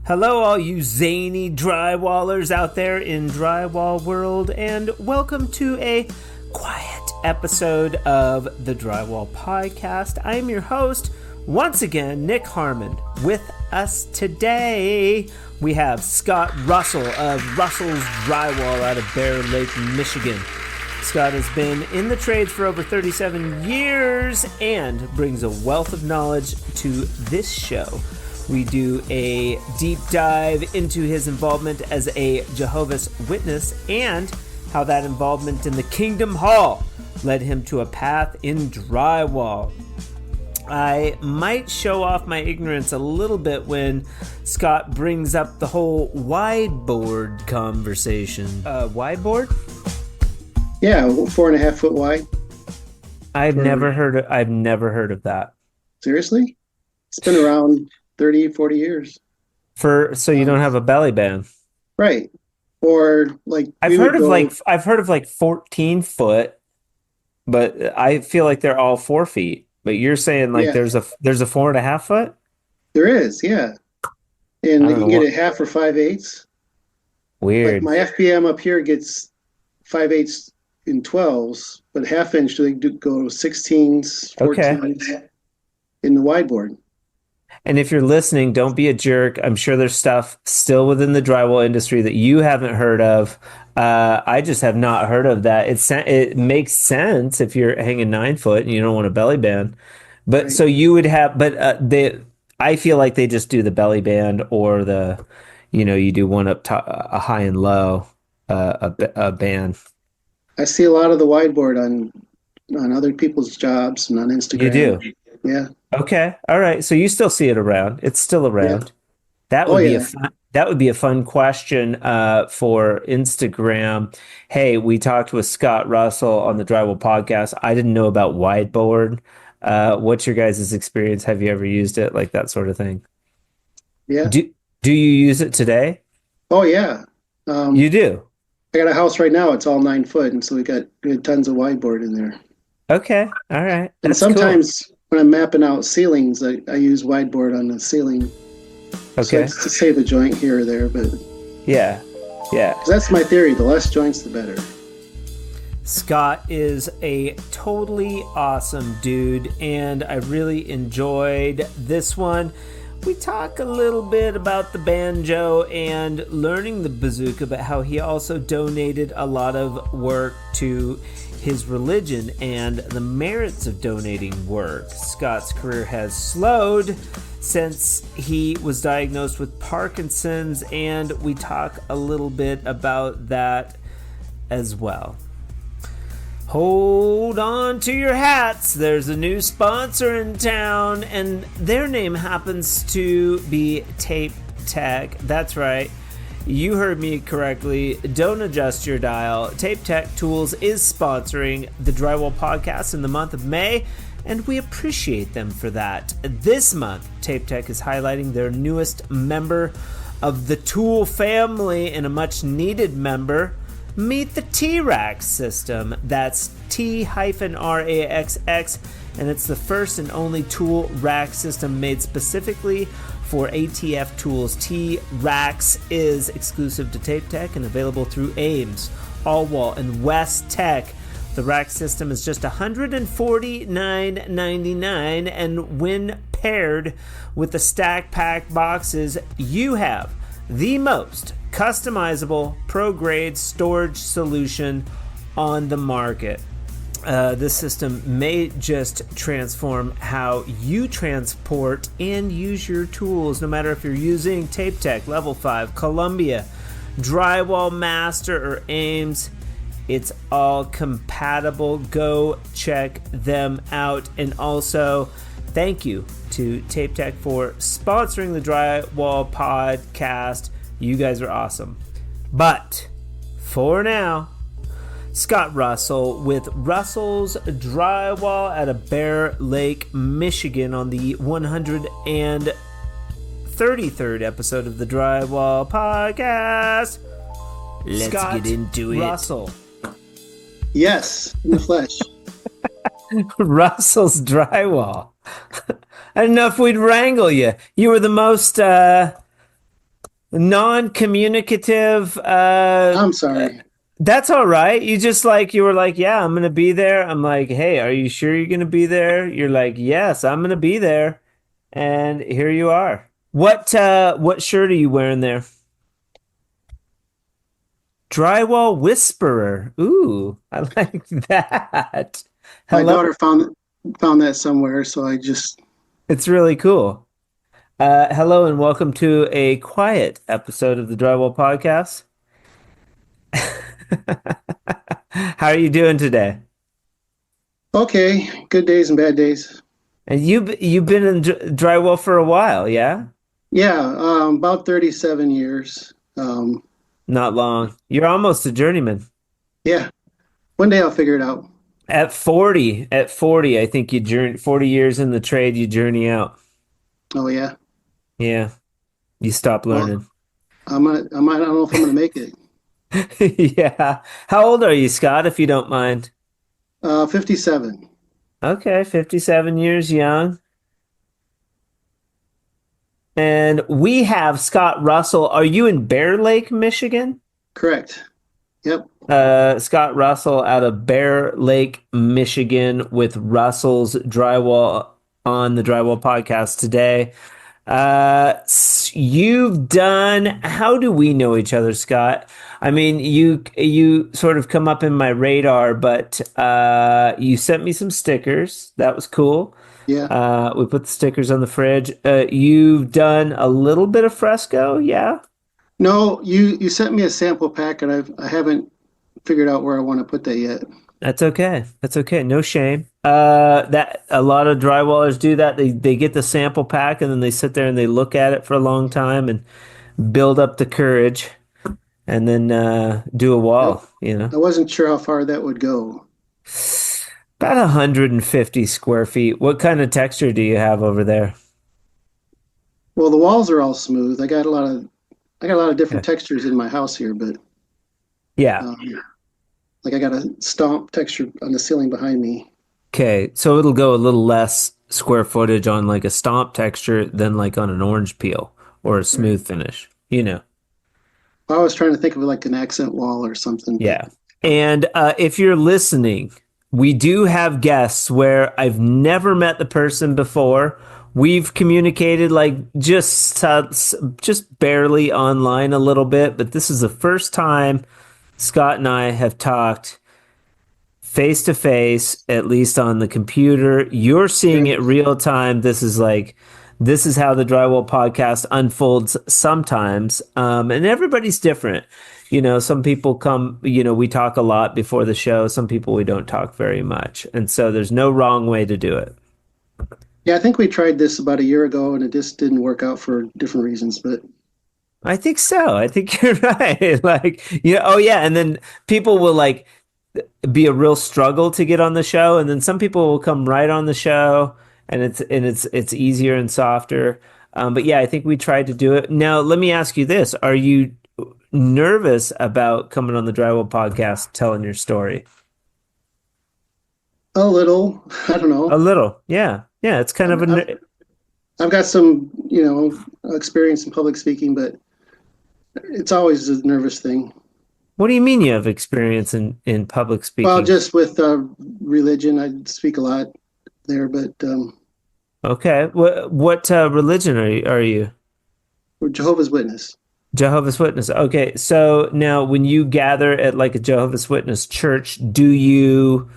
Hello, all you zany drywallers out there in drywall world, and welcome to a quiet episode of the Drywall Podcast. I am your host, once again, Nick Harmon. With us today, we have Scott Russell of Russell's Drywall out of Bear Lake, Michigan. Scott has been in the trades for over 37 years and brings a wealth of knowledge to this show. We do a deep dive into his involvement as a Jehovah's Witness and how that involvement in the Kingdom Hall led him to a path in drywall. I might show off my ignorance a little bit when Scott brings up the whole wide board conversation. Wide board? Yeah, 4.5 foot wide. I've never heard of that. Seriously? It's been around 30, 40 years. So you don't have a belly band. Right. Or like I've heard of like 14 foot, but I feel like they're all 4 feet. But you're saying like there's a 4.5 foot? There is, yeah. And you can get it half or 5/8. Weird. Like my FPM up here gets 5/8 in 12s, but half inch they do go 16s, 14s in the wide board. And if you're listening, don't be a jerk. I'm sure there's stuff still within the drywall industry that you haven't heard of. I just have not heard of that. It makes sense if you're hanging 9 foot and you don't want a belly band. But right. So you would have, I feel like they just do the belly band or you do one up top, a high and low, a band. I see a lot of the wide board on other people's jobs and on Instagram. You do? Yeah. Okay. All right. So you still see it around. It's still around. Yeah. That would be a fun question for Instagram. Hey, we talked with Scott Russell on the Drywall Podcast. I didn't know about wide board. What's your guys' experience? Have you ever used it? Like that sort of thing? Yeah. Do you use it today? Oh, yeah. You do? I got a house right now. It's all 9 foot. And so we got tons of wide board in there. Okay. All right. And sometimes when I'm mapping out ceilings, I use wide board on the ceiling. Okay. So to save a joint here or there, but yeah. 'Cause that's my theory. The less joints, the better. Scott is a totally awesome dude, and I really enjoyed this one. We talk a little bit about the banjo and learning the bazooka, but how he also donated a lot of work to his religion and the merits of donating work. Scott's career has slowed since he was diagnosed with Parkinson's, and we talk a little bit about that as well. Hold on to your hats. There's a new sponsor in town, and their name happens to be Tape Tech. That's right. You heard me correctly. Don't adjust your dial. Tape Tech Tools is sponsoring the Drywall Podcast in the month of May, and we appreciate them for that. This month, Tape Tech is highlighting their newest member of the tool family and a much needed member. Meet the T-Rax system. That's T-RAXX, and it's the first and only tool rack system made specifically for ATF tools. T-Rax is exclusive to Tape Tech and available through Ames, Allwall, and West Tech. The rack system is just $149.99, and when paired with the stack pack boxes, you have the most customizable pro-grade storage solution on the market. This system may just transform how you transport and use your tools, no matter if you're using Tape Tech, Level 5, Columbia, Drywall Master, or Ames. It's all compatible. Go check them out. And also, thank you to Tape Tech for sponsoring the Drywall Podcast. You guys are awesome. But for now, Scott Russell with Russell's Drywall out of Bear Lake, Michigan on the 133rd episode of the Drywall Podcast. Let's get into it. Russell. Yes, in the flesh. Russell's Drywall. I didn't know if we'd wrangle you. You were the most non-communicative. I'm sorry. That's all right. You just like you were like, yeah, I'm gonna be there. I'm like, hey, are you sure you're gonna be there? You're like, yes, I'm gonna be there. And here you are. What shirt are you wearing there? Drywall Whisperer. Ooh, I like that. My Hello. daughter found that somewhere, so I just It's really cool. Hello and welcome to a quiet episode of the Drywall Podcast. How are you doing today? okay. Good days and bad days. And you've been in drywall for a while, yeah? Yeah, about 37 years. Not long. You're almost a journeyman. Yeah, one day I'll figure it out. At 40, I think you journey 40 years in the trade, you journey out. Oh yeah. Yeah, you stop Well, learning. I don't know if I'm gonna make it. Yeah. How old are you, Scott, if you don't mind? 57. Okay, 57 years young. And we have Scott Russell. Are you in Bear Lake, Michigan? Correct. Yep. Scott Russell out of Bear Lake, Michigan, with Russell's Drywall on the Drywall Podcast today. You've done. How do we know each other, Scott? I mean, you sort of come up in my radar, but you sent me some stickers. That was cool. Yeah. We put the stickers on the fridge. You've done a little bit of fresco, yeah? No, you sent me a sample pack, and I haven't figured out where I want to put that yet. That's okay. That's okay. No shame. That a lot of drywallers do that. They get the sample pack and then they sit there and they look at it for a long time and build up the courage and then do a Yep. wall, you know. I wasn't sure how far that would go. About 150 square feet. What kind of texture do you have over there? Well, the walls are all smooth. I got a lot of Yeah. different textures in my house here, but Yeah. um, like I got a stomp texture on the ceiling behind me. Okay. So it'll go a little less square footage on like a stomp texture than like on an orange peel or a Right. smooth finish, you know. I was trying to think of it like an accent wall or something, but Yeah. And if you're listening, we do have guests where I've never met the person before. We've communicated like just barely online a little bit, but this is the first time Scott and I have talked face to face, at least on the computer. You're seeing it great. real time. This is how the Drywall Podcast unfolds sometimes. And everybody's different. You know, some people come, you know, we talk a lot before the show. Some people we don't talk very much. And so there's no wrong way to do it. Yeah, I think we tried this about a year ago and it just didn't work out for different reasons, but I think so. I think you're right. Like, you know, oh yeah. And then people will like be a real struggle to get on the show. And then some people will come right on the show and it's easier and softer. But yeah, I think we tried to do it. Now, let me ask you this. Are you nervous about coming on the Drywall Podcast telling your story? a little, I don't A know. little. Yeah. Yeah. It's kind of I've, I've, I've got some, experience in public speaking, but it's always a nervous thing. what do you mean you have experience in public Well, speaking? just with religion, I speak a lot there, but Okay. What religion are you? we're Jehovah's Witness. Jehovah's Witness. Okay. So now when you gather at like a Jehovah's Witness church, do you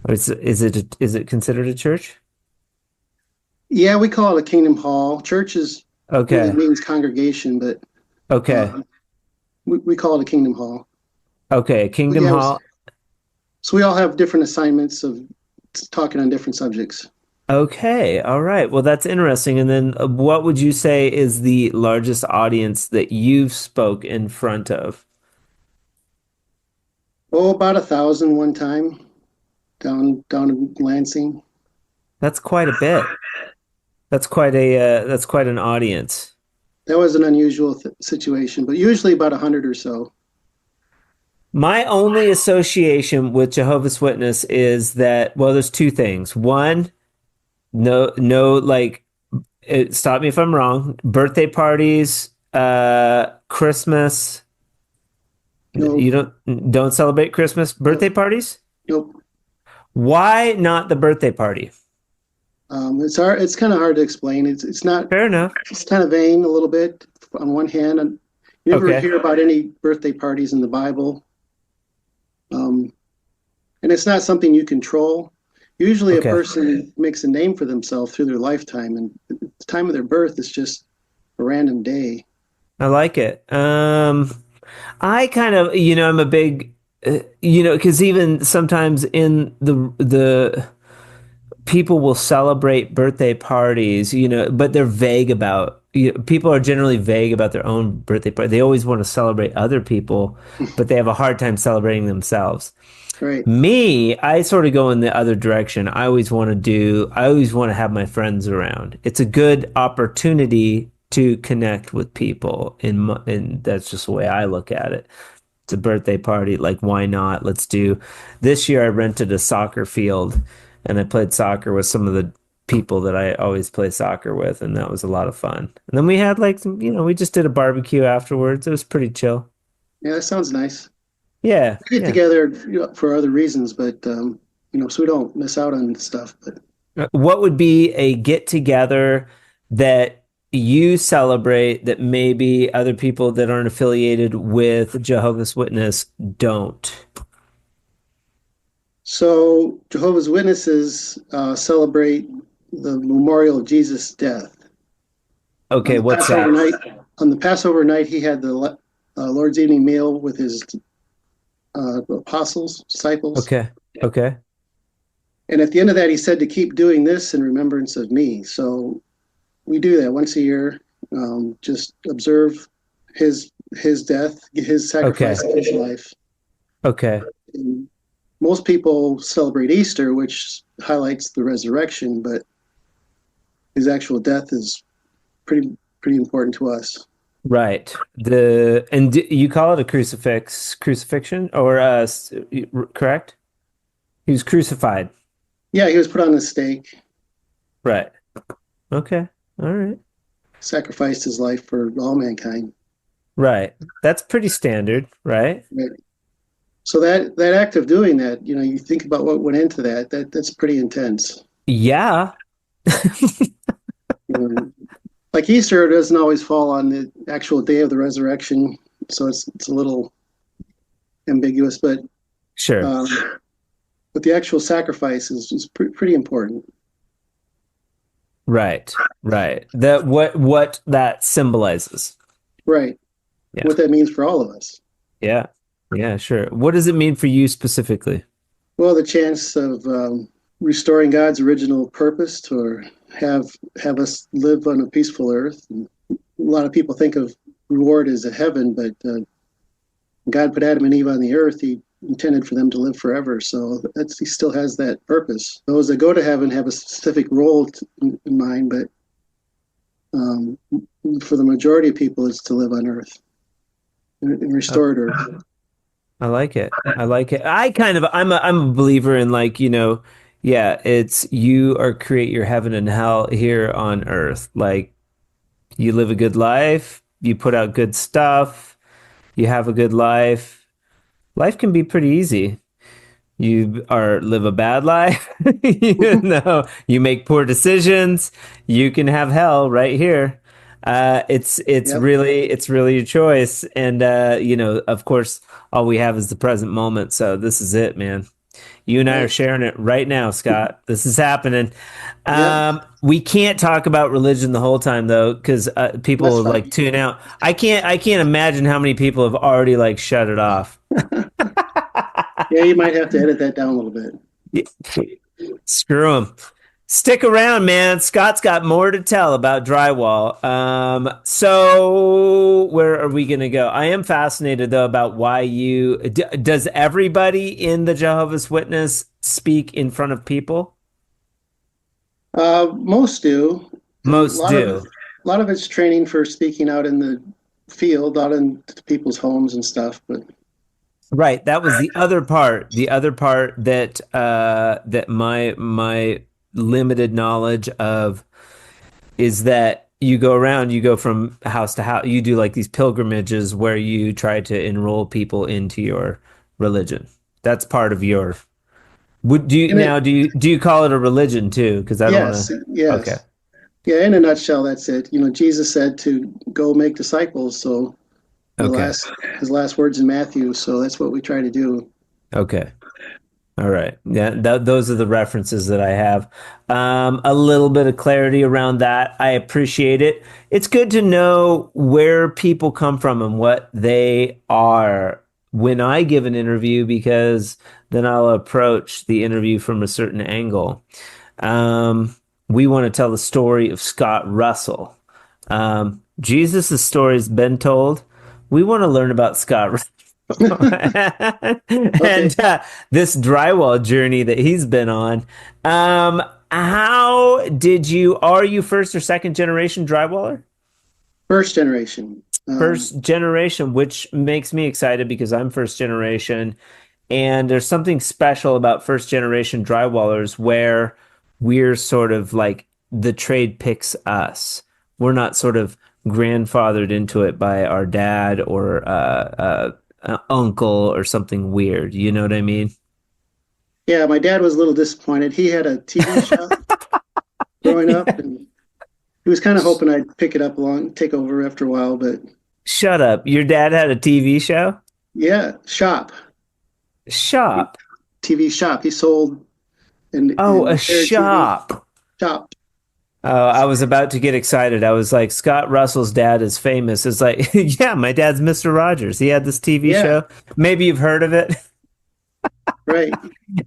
or is it considered a church? Yeah, we call it a kingdom hall. Church is really Okay. means congregation, but Okay. uh, we call it a kingdom hall. Okay. But Kingdom yeah, Hall. so we all have different assignments of talking on different subjects. Okay. All right. Well, that's interesting. And then what would you say is the largest audience that you've spoke in front of? Oh, about 1,000 one time down in Lansing. That's quite a bit. That's quite an audience. That was an unusual situation, but usually about 100 or so. My only association with Jehovah's Witness is that, well, there's two things. One, no, like, stop me if I'm wrong. Birthday parties, Christmas. No, You don't celebrate Christmas birthday no, parties? nope. Why not the birthday party? It's hard. It's kind of hard to explain. It's not. Fair enough. It's kind of vain a little bit on one hand, and you never Okay. hear about any birthday parties in the Bible. Um, and it's not something you control. Usually, a Okay. person makes a name for themselves through their lifetime, and the time of their birth is just a random day. I like it. I kind of, I'm a big, because even sometimes in the people will celebrate birthday parties, but they're vague about. People are generally vague about their own birthday party. They always want to celebrate other people, but they have a hard time celebrating themselves. Right. Me, I sort of go in the other direction. I always want to have my friends around. It's a good opportunity to connect with people, and that's just the way I look at it. It's a birthday party. Like, why not? Let's do. This year, I rented a soccer field and I played soccer with some of the people that I always play soccer with, and that was a lot of fun. And then we had like we just did a barbecue afterwards. It was pretty chill. Yeah, that sounds nice. Yeah, We get yeah. together, for other reasons, but so we don't miss out on stuff. But What would be a get together that you celebrate that maybe other people that aren't affiliated with Jehovah's Witness don't? so Jehovah's Witnesses celebrate the memorial of Jesus' death. On Okay, the what's Passover that? night, on the Passover night, he had the Lord's evening meal with his apostles, disciples, Okay, okay, and at the end of that, he said to keep doing this in remembrance of me. So we do that once a year. Just observe his death, his okay, sacrifice of his life. okay. And most people celebrate Easter, which highlights the resurrection, but his actual death is pretty important to us. Right. You call it a crucifixion, or correct? He was crucified. Yeah, he was put on the stake, Right. Okay. All right. sacrificed his life for all mankind. Right. That's pretty standard, right? Right. So that act of doing that, you think about what went into that. That's pretty intense. Yeah. You know, like Easter doesn't always fall on the actual day of the resurrection, so it's a little ambiguous, Sure. um, but the actual sacrifice is pretty important. Right. Right. That what that symbolizes. Right. Yeah. What that means for all of us. Yeah. Yeah, sure. What does it mean for you specifically? Well, the chance of restoring God's original purpose to have have us live on a peaceful earth. And a lot of people think of reward as a heaven, but God put Adam and Eve on the earth. He intended for them to live forever. So he still has that purpose. Those that go to heaven have a specific role in mind, but um, for the majority of people, it's to live on earth and restored earth. I like it. I like it. I'm a believer in like, yeah, it's you are create your heaven and hell here on earth. Like you live a good life, you put out good stuff, you have a good life. Life can be pretty easy. You are live a bad life, you make poor decisions, you can have hell right here. Yep. It's really a choice, and of course, all we have is the present moment. So this is it, man. You and I are Right. sharing it right now, Scott. This is happening. Yep. We can't talk about religion the whole time though, because people That's will fine. like tune out. I can't imagine how many people have already like shut it off. Yeah, you might have to edit that down a little bit. Screw them. Stick around, man. Scott's got more to tell about drywall. So where are we going to go? I am fascinated though about why does everybody in the Jehovah's Witness speak in front of people? Most do, and Most do. a lot of it's training for speaking out in the field, out in people's homes and stuff. But Right. That was the other part. The other part that my limited knowledge of is that you go around, you go from house to house. You do like these pilgrimages where you try to enroll people into your religion. That's part of your. Would do you And it, now? Do you call it a religion too? Because I don't want yes, to. Okay. yes. Yeah, in a nutshell, that's it. Jesus said to go make disciples. So the Okay. last his last words in Matthew. So that's what we try to do. Okay. All right. Yeah, those are the references that I have. A little bit of clarity around that. I appreciate it. It's good to know where people come from and what they are when I give an interview because then I'll approach the interview from a certain angle. We want to tell the story of Scott Russell. Jesus' story's been told. We want to learn about Scott Russell. Okay, And this drywall journey that he's been on. How did you, are you first or second generation drywaller? first generation. First generation, which makes me excited because I'm first generation. And there's something special about first generation drywallers where we're sort of like the trade picks us. We're not sort of grandfathered into it by our dad or uncle or something weird. You know what I mean? Yeah, my dad was a little disappointed. He had a TV shop growing up, and he was kind of hoping I'd pick it up along, take over after a while. But Shut up. Your dad had a TV show? yeah, shop, Shop. TV shop. He sold Oh, and a repaired TV shop. shop. Oh, I was about to get excited. I was like, Scott Russell's dad is famous. It's like, yeah, my dad's Mr. Rogers. He had this TV Yeah, show. Maybe you've heard of it. right,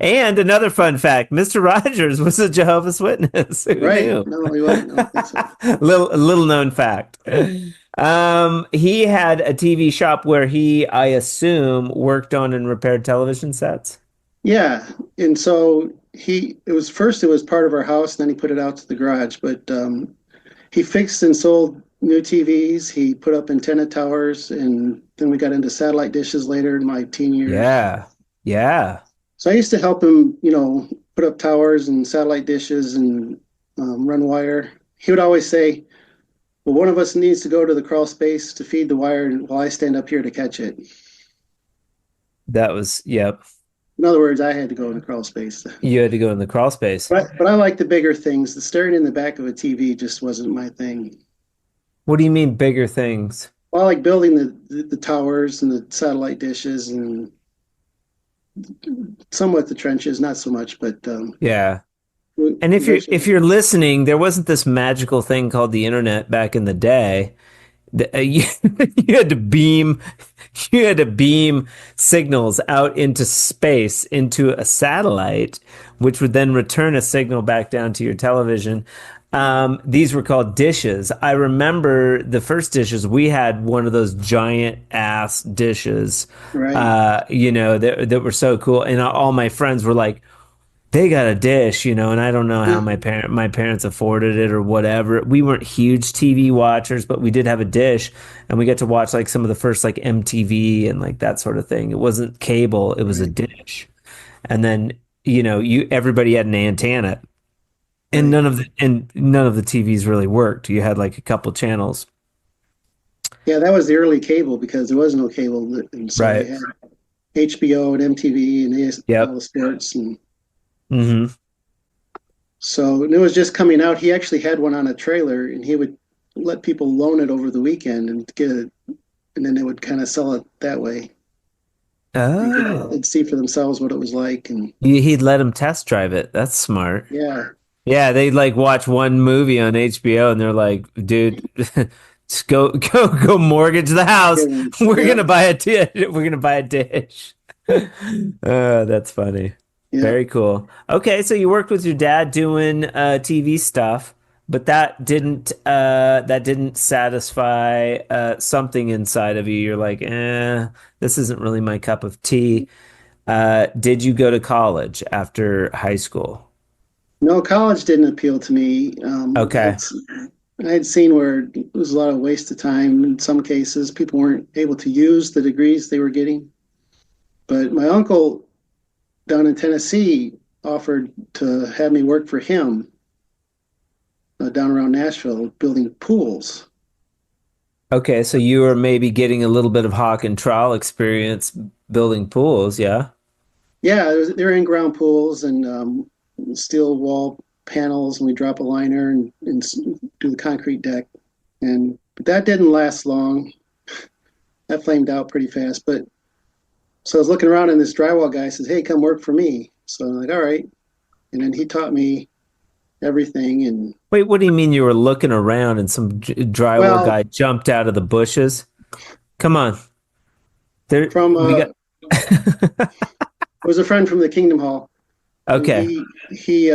And another fun fact, Mr. Rogers was a Jehovah's Witness. Who right. knew? No, he wasn't. No, that's it. Little known fact. He had a TV shop where he, I assume, worked on and repaired television sets. Yeah, and so it was part of our house, and then he put it out to the garage. But he fixed and sold new TVs. He put up antenna towers, and then we got into satellite dishes later in my teen years. Yeah. Yeah. So I used to help him, put up towers and satellite dishes and run wire. He would always say, "Well, one of us needs to go to the crawl space to feed the wire, while I stand up here to catch it." That was, yep. In other words, I had to go in the crawl space. You had to go in the crawl space. But I like the bigger things. The staring in the back of a TV just wasn't my thing. What do you mean bigger things? Well, I like building the towers and the satellite dishes and somewhat the trenches, not so much, but Yeah. And if you're listening, there wasn't this magical thing called the internet back in the day. You, you had to beam you had to beam signals out into space into a satellite, which would then return a signal back down to your television. These were called dishes. I remember the first dishes. We had one of those giant ass dishes, right. that were so cool. And all my friends were like, they got a dish, and I don't know how my parents afforded it or whatever. We weren't huge TV watchers, but we did have a dish, and we got to watch like some of the first like MTV and like that sort of thing. It wasn't cable; it was a Right, dish, and then everybody had an antenna, and right. none of the TVs really worked. You had like a couple channels, Yeah, that was the early cable because there was no cable, and so we right? had HBO and MTV and all Yep. the sports, and Hmm. so and it was just coming out. He actually had one on a trailer, and he would let people loan it over the weekend and get it, and then they would kind of sell it that way. Oh, They'd see for themselves what it was like, and he'd let him test drive it. That's smart. yeah, Yeah, they like watch one movie on HBO and they're like, dude, just go mortgage the house. yeah, We're yeah, gonna buy a dish. We're gonna buy a dish. That's funny. yeah. Very cool. Okay, so you worked with your dad doing TV stuff, but that didn't satisfy something inside of you. You're like, this isn't really my cup of tea. Did you go to college after high school? No, college didn't appeal to me. Okay. I had seen where it was a lot of waste of time in some cases. People weren't able to use the degrees they were getting. But my uncle down in Tennessee offered to have me work for him. down around Nashville building pools. Okay, so you were maybe getting a little bit of hawk and trowel experience building pools, yeah? Yeah, they're in-ground pools and steel wall panels, and we drop a liner and do the concrete deck. But that didn't last long. That flamed out pretty fast. But so I was looking around, and this drywall guy says, "Hey, come work for me." So I'm like, "All right." And then he taught me everything. And Wait, what do you mean you were looking around and some drywall well, guy jumped out of the bushes? Come on. There from we got it was a friend from the Kingdom Hall, and Okay. he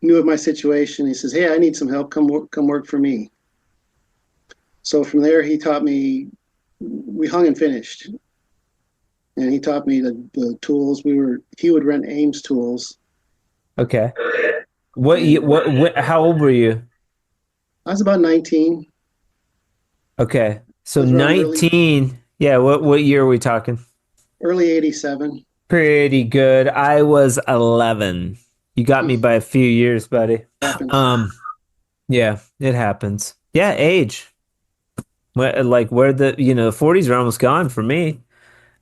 knew of my situation. He says, "Hey, I need some help. Come work for me." So from there, he taught me. We hung and finished, and he taught me the tools. He would rent Ames tools, Okay. What you and what how old were you? I was about 19. Okay. It So was around 19. Yeah, what year are we talking? early '87. Pretty good. I was 11. You got me by a few years, buddy. Happens. Um, yeah, it happens. Yeah, age. Like where the 40s are almost gone for me.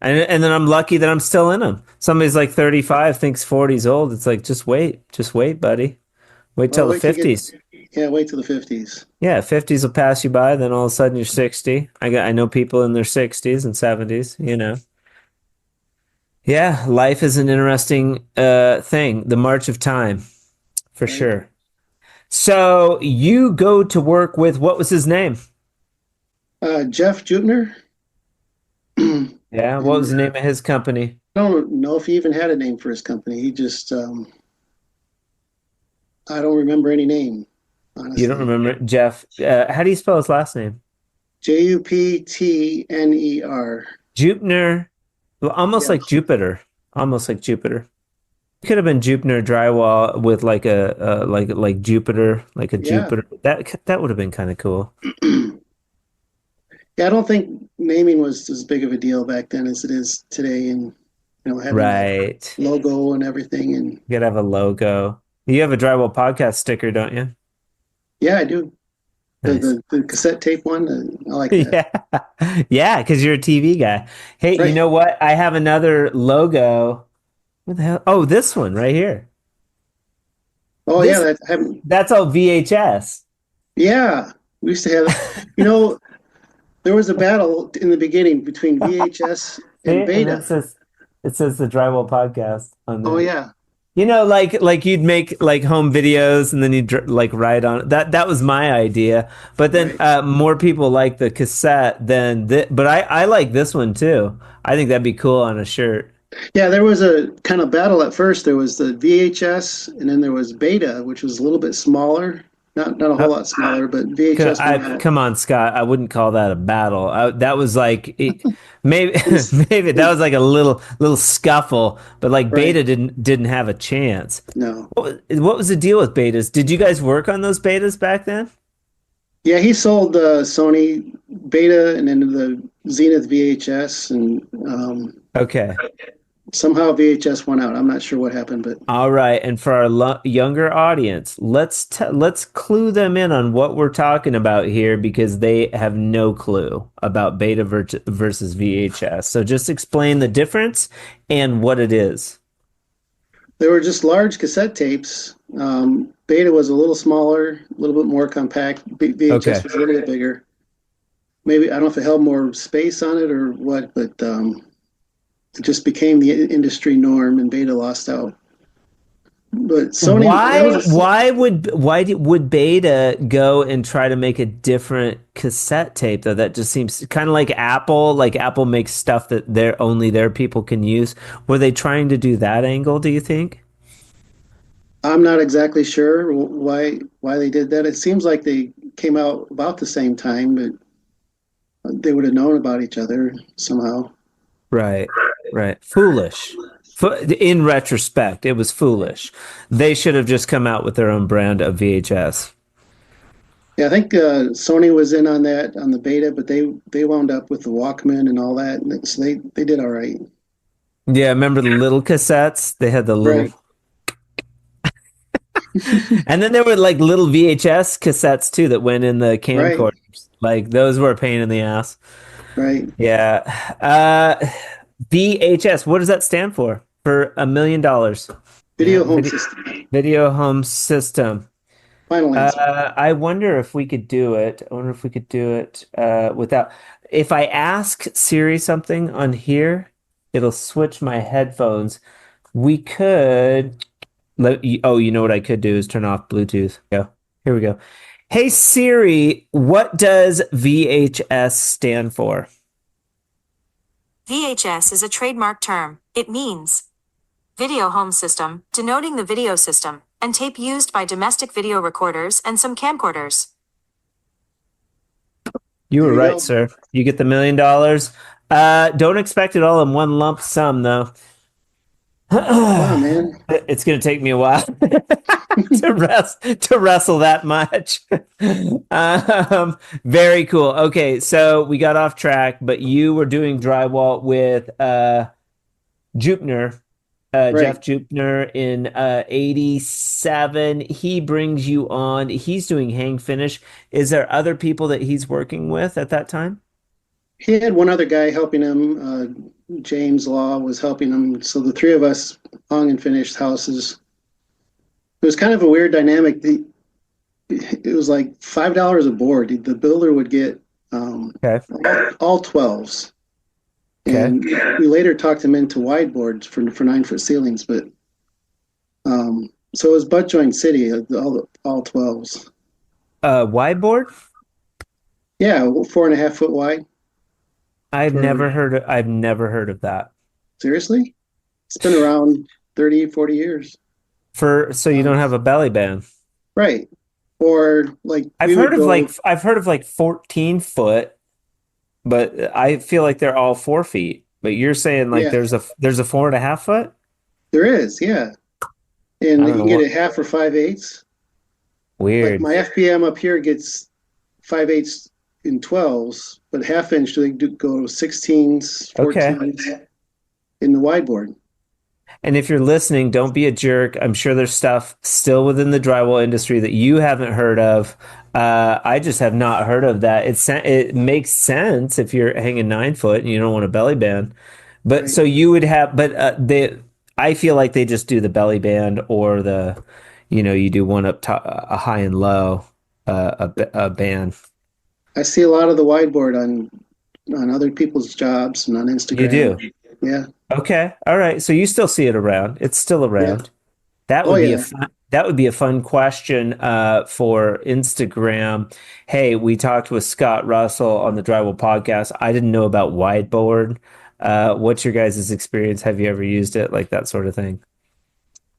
And then I'm lucky that I'm still in them. Somebody's like 35 thinks 40's old. It's like just wait, buddy. Wait Well, till the wait to get 50s. yeah, wait till the '50s. Yeah, 50s will pass you by, then all of a sudden you're 60. I know people in their 60s and 70s. Yeah, life is an interesting thing, the march of time, for Right. sure. So you go to work with what was his name? Jeff Jupner, and Yeah, what was the name of his company? I don't know if he even had a name for his company. He just I don't remember any name, You don't honestly. remember Jeff? How do you spell his last name? Juptner. Jupiter. Well, almost like Yes. Jupiter. Almost like Jupiter. It could have been Jupiter drywall with like a like Jupiter, like a Yeah. Jupiter. That would have been kind of cool. Yeah, I don't think naming was as big of a deal back then as it is today, and having a Right. logo and everything. And You gotta have a logo. You have a drywall podcast sticker, don't you? yeah, I do. The Nice. the, the cassette tape one, I like that. Yeah. Yeah, because you're a TV guy. Hey, you Right. know what? I have another logo. What the hell? Oh, this one right here. Oh yeah, This that haven't. that's all VHS. Yeah, we used to have. You know, there was a battle in the beginning between VHS See? and And Beta. it says the drywall podcast on Oh there. yeah, Like you'd make like home videos and then you'd like write on it. That was my idea. But then right. more people like the cassette than but I like this one too. I think that'd be cool on a shirt. Yeah, there was a kind of battle at first. There was the VHS, and then there was Beta, which was a little bit smaller. Not a whole lot smaller, but VHS won out. Come on, Scott. I wouldn't call that a battle. That was like maybe It's, maybe that was like a little scuffle, but like right. Beta didn't have a chance. No. What was the deal with betas? Did you guys work on those betas back then? Yeah, he sold the Sony Beta and then the Zenith VHS, and Okay. somehow VHS won out. I'm not sure what happened, but All right, and for our younger audience, let's clue them in on what we're talking about here because they have no clue about beta versus VHS. So just explain the difference and what it is. they were just large cassette tapes. Beta was a little smaller, a little bit more compact. VHS Okay. was a little bit bigger. Maybe I don't know if it held more space on it or what, but it just became the industry norm, and Beta lost out. But Sony, that was a, Would Beta go and try to make a different cassette tape though? That just seems kind of like Apple. Like Apple makes stuff that only their people can use. Were they trying to do that angle, do you think? I'm not exactly sure why they did that. It seems like they came out about the same time, but they would have known about each other somehow. Right, right. Foolish. In retrospect, it was foolish. They should have just come out with their own brand of VHS. Yeah, I think Sony was in on that on the Beta, but they wound up with the Walkman and all that, and so they did all right. Yeah, remember the little cassettes? They had the little. Right. And then there were like little VHS cassettes too that went in the Right, camcorders. Like those were a pain in the ass. right. Yeah. VHS, what does that stand for? For $1 million. Yeah, Video home system. video home system. Final answer. I wonder if we could do it. I wonder if we could do it without. If I ask Siri something on here, it'll switch my headphones. We could. Oh, you know what I could do is turn off Bluetooth. Go. Here we go. Hey Siri, what does VHS stand for? VHS is a trademark term. It means video home system, denoting the video system, and tape used by domestic video recorders and some camcorders. You There were you right, go. sir. You get the $1 million. Don't expect it all in one lump sum, though. Wow, man. It's going to take me a while to wrestle that much. Very cool. Okay, so we got off track, but you were doing drywall with Jupner, Jeff Right. Jupner in 87. He brings you on. He's doing hang finish. Is there other people that he's working with at that time? He had one other guy helping him. James Law was helping him. So the three of us hung and finished houses. It was kind of a weird dynamic. It was like $5 a board. The builder would get Okay. all 12s. Okay. And we later talked him into wide boards for 9 foot ceilings, but so it was butt joint city, all 12s. Wide board? Yeah, 4.5 foot wide. I've For never heard of that. seriously, it's been around 30, 40 years. So you don't Um, have a belly band. right. Or like we would go, I've heard of like 14 foot, but I feel like they're all 4 feet. But you're saying like yeah, there's a 4.5 foot? there is, yeah. I And you don't know can get what it half or 5/8. Like weird. my FBM up here gets 5/8 in 12s, but half inch they do go 16s, Okay. 14s in the wide board. And if you're listening, don't be a jerk. I'm sure there's stuff still within the drywall industry that you haven't heard of. I just have not heard of that. It makes sense if you're hanging 9 foot and you don't want a belly band. But Right. so you would have, but I feel like they just do the belly band or you do one up top, a high and low, a band. I see a lot of the wide board on other people's jobs and on You Instagram. do. Yeah. Okay. All right. So you still see it around. It's still Yeah. around. That Oh would be yeah. that would be a fun question for Instagram. Hey, we talked with Scott Russell on the Drywall podcast. I didn't know about whiteboard. What's your guys' experience? Have you ever used it? Like that sort of thing.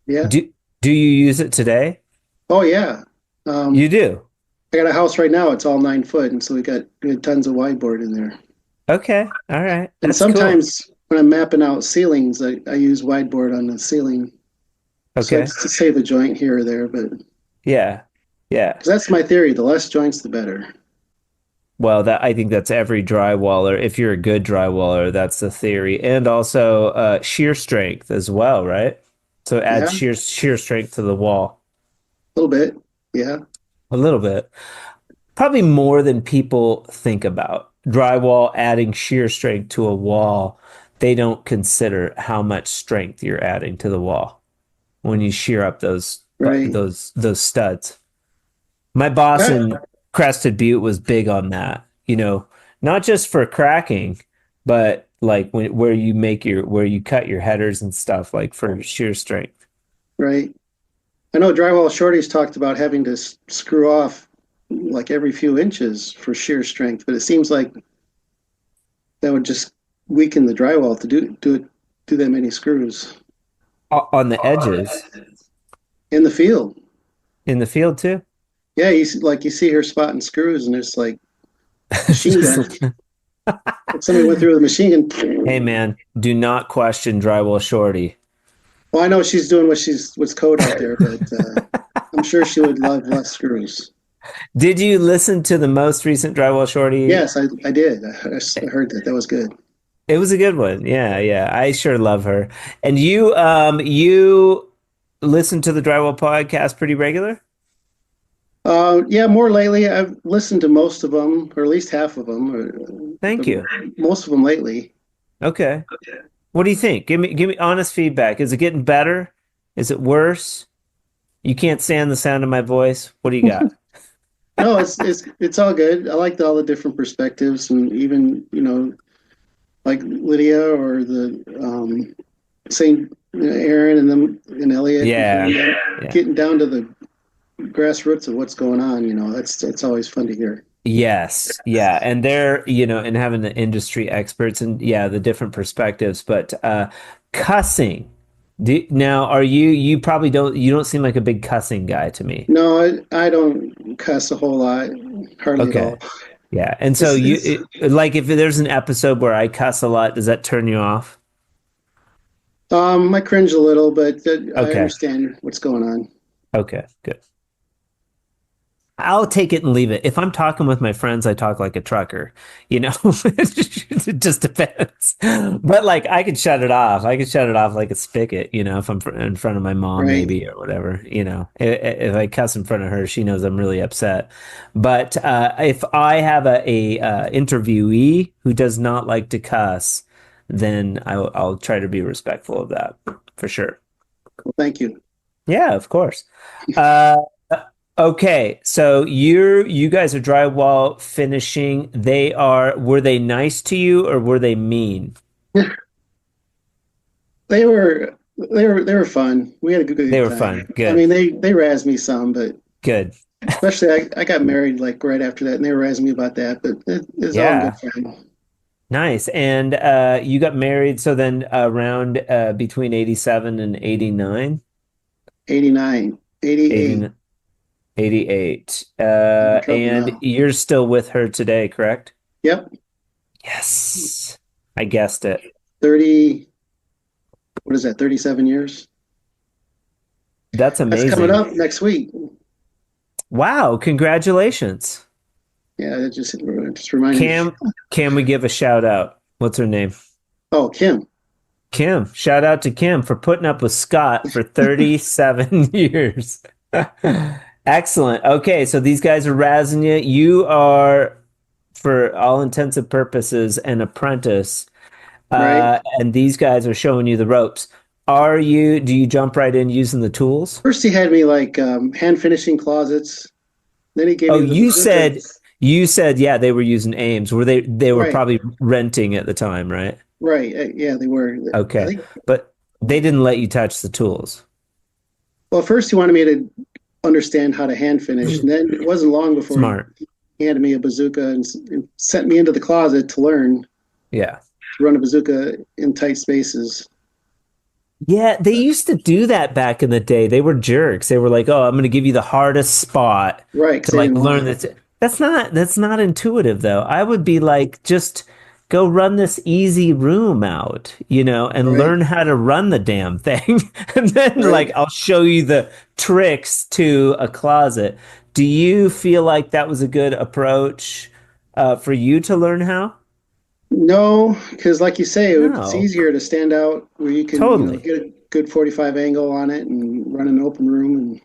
Yeah. Do do you use it today? Oh yeah. You do. I got a house right now. It's all 9 foot, and so we had tons of wide board in there. Okay. All right. And That's cool. sometimes when I'm mapping out ceilings, I use wide board on the ceiling. So Okay. it's to save a joint here or there, but Yeah. Yeah. because that's my theory, the less joints, the better. Well, that I think that's every drywaller. If you're a good drywaller, that's the theory, and also shear strength as well, right? So add Yeah, shear strength to the wall a little bit. Yeah, a little bit, probably more than people think about. Drywall adding shear strength to a wall, they don't consider how much strength you're adding to the wall when you shear up right. those studs. My boss Uh, in Crested Butte was big on that, not just for cracking, but like where you cut your headers and stuff, like for shear strength. right. I know drywall shorties talked about having to screw off like every few inches for shear strength, but it seems like that would just weaken the drywall to do that many screws On the edges in the field. in the field too. Yeah, you see her spotting screws, and it's like machine gun. Just- Like somebody went through with a machine gun. hey man, do not question drywall shorty. Well, I know she's doing what's code out there, but I'm sure she would love less screws. Did you listen to the most recent drywall shorty? Yes, I did. I heard that. That was good. It was a good one. Yeah, yeah. I sure love her. And you listen to the Drywall podcast pretty regular? Yeah, more lately. I've listened to most of them, or at least half of them, Thank you. most of them lately. Okay. What do you think? Give me honest feedback. Is it getting better? Is it worse? You can't stand the sound of my voice. What do you got? No, it's all good. I liked all the different perspectives, and even like Lydia or the Saint Aaron and them and Elliot, Yeah. Yeah. getting down to the grassroots of what's going on. It's always fun to hear. Yes, yeah, and and having the industry experts and yeah, the different perspectives, but cussing. Now, you probably don't seem like a big cussing guy to me. No, I don't cuss a whole lot, hardly at Okay. all. Yeah, and so It's like if there's an episode where I cuss a lot, does that turn you off? I cringe a little, but I Okay. understand what's going on. Okay, good. I'll take it and leave it. If I'm talking with my friends, I talk like a trucker, you know. It just depends. But like I could shut it off. I could shut it off like a spigot, if I'm in front of my mom Right. maybe or whatever, If I cuss in front of her, she knows I'm really upset. But if I have a interviewee who does not like to cuss, then I'll try to be respectful of that for sure. Well, thank you. Yeah, of course. Uh, okay, so you guys are drywall finishing. Were they nice to you or were they mean? They were fun. We had a They good were time. fun. I Good. mean, they razzed me some, but Good. especially I got married like right after that, and they razzed me about that. But it's all in Yeah. good fun. Nice. And you got married so then around between 87 and 89? 89, 88. 80, 88. I'm in trouble And now. you're still with her today, correct? Yep, Yes. I guessed it. 30. What is that? 37 years. That's That's coming amazing. up next week. Wow, congratulations. Yeah, it just reminded me. Can we give a shout out? What's her name? Oh, Kim. Kim. Shout out to Kim for putting up with Scott for 37 years. Excellent. Okay, so these guys are razzing you. You are, for all intents and purposes, an apprentice, Right. and these guys are showing you the ropes. Do you jump right in using the tools? First, he had me like hand finishing closets. Then he gave Oh, me the bazooka. you said, yeah, they were using Ames. They were Right, probably renting at the time, right? right. Yeah, they were. I Okay. think. But they didn't let you touch the tools. Well, first he wanted me to understand how to hand finish, and then it wasn't long before Smart. he handed me a bazooka and sent me into the closet to learn Yeah. to run a bazooka in tight spaces. Yeah, they used to do that back in the day. They were jerks. They were like, "Oh, I'm going to give you the hardest spot Right, because to they like didn't want learn to. this." That's not intuitive though. I would be like, just go run this easy room out, and Right, learn how to run the damn thing. And then right. like I'll show you the tricks to a closet. Do you feel like that was a good approach for you to learn how? No, because like you say, it's No, easier to stand out where you can, totally. get a good 45 angle on it and run an open room. And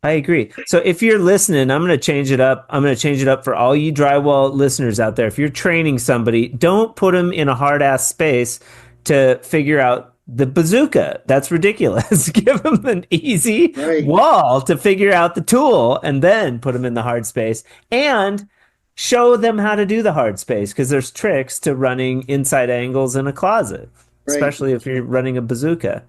I agree. So if you're listening, I'm going to change it up. I'm going to change it up for all you drywall listeners out there. If you're training somebody, don't put them in a hard ass space to figure out the bazooka. That's ridiculous. Give them an easy right, wall to figure out the tool and then put them in the hard space and show them how to do the hard space because there's tricks to running inside angles in a closet, right, especially if you're running a bazooka.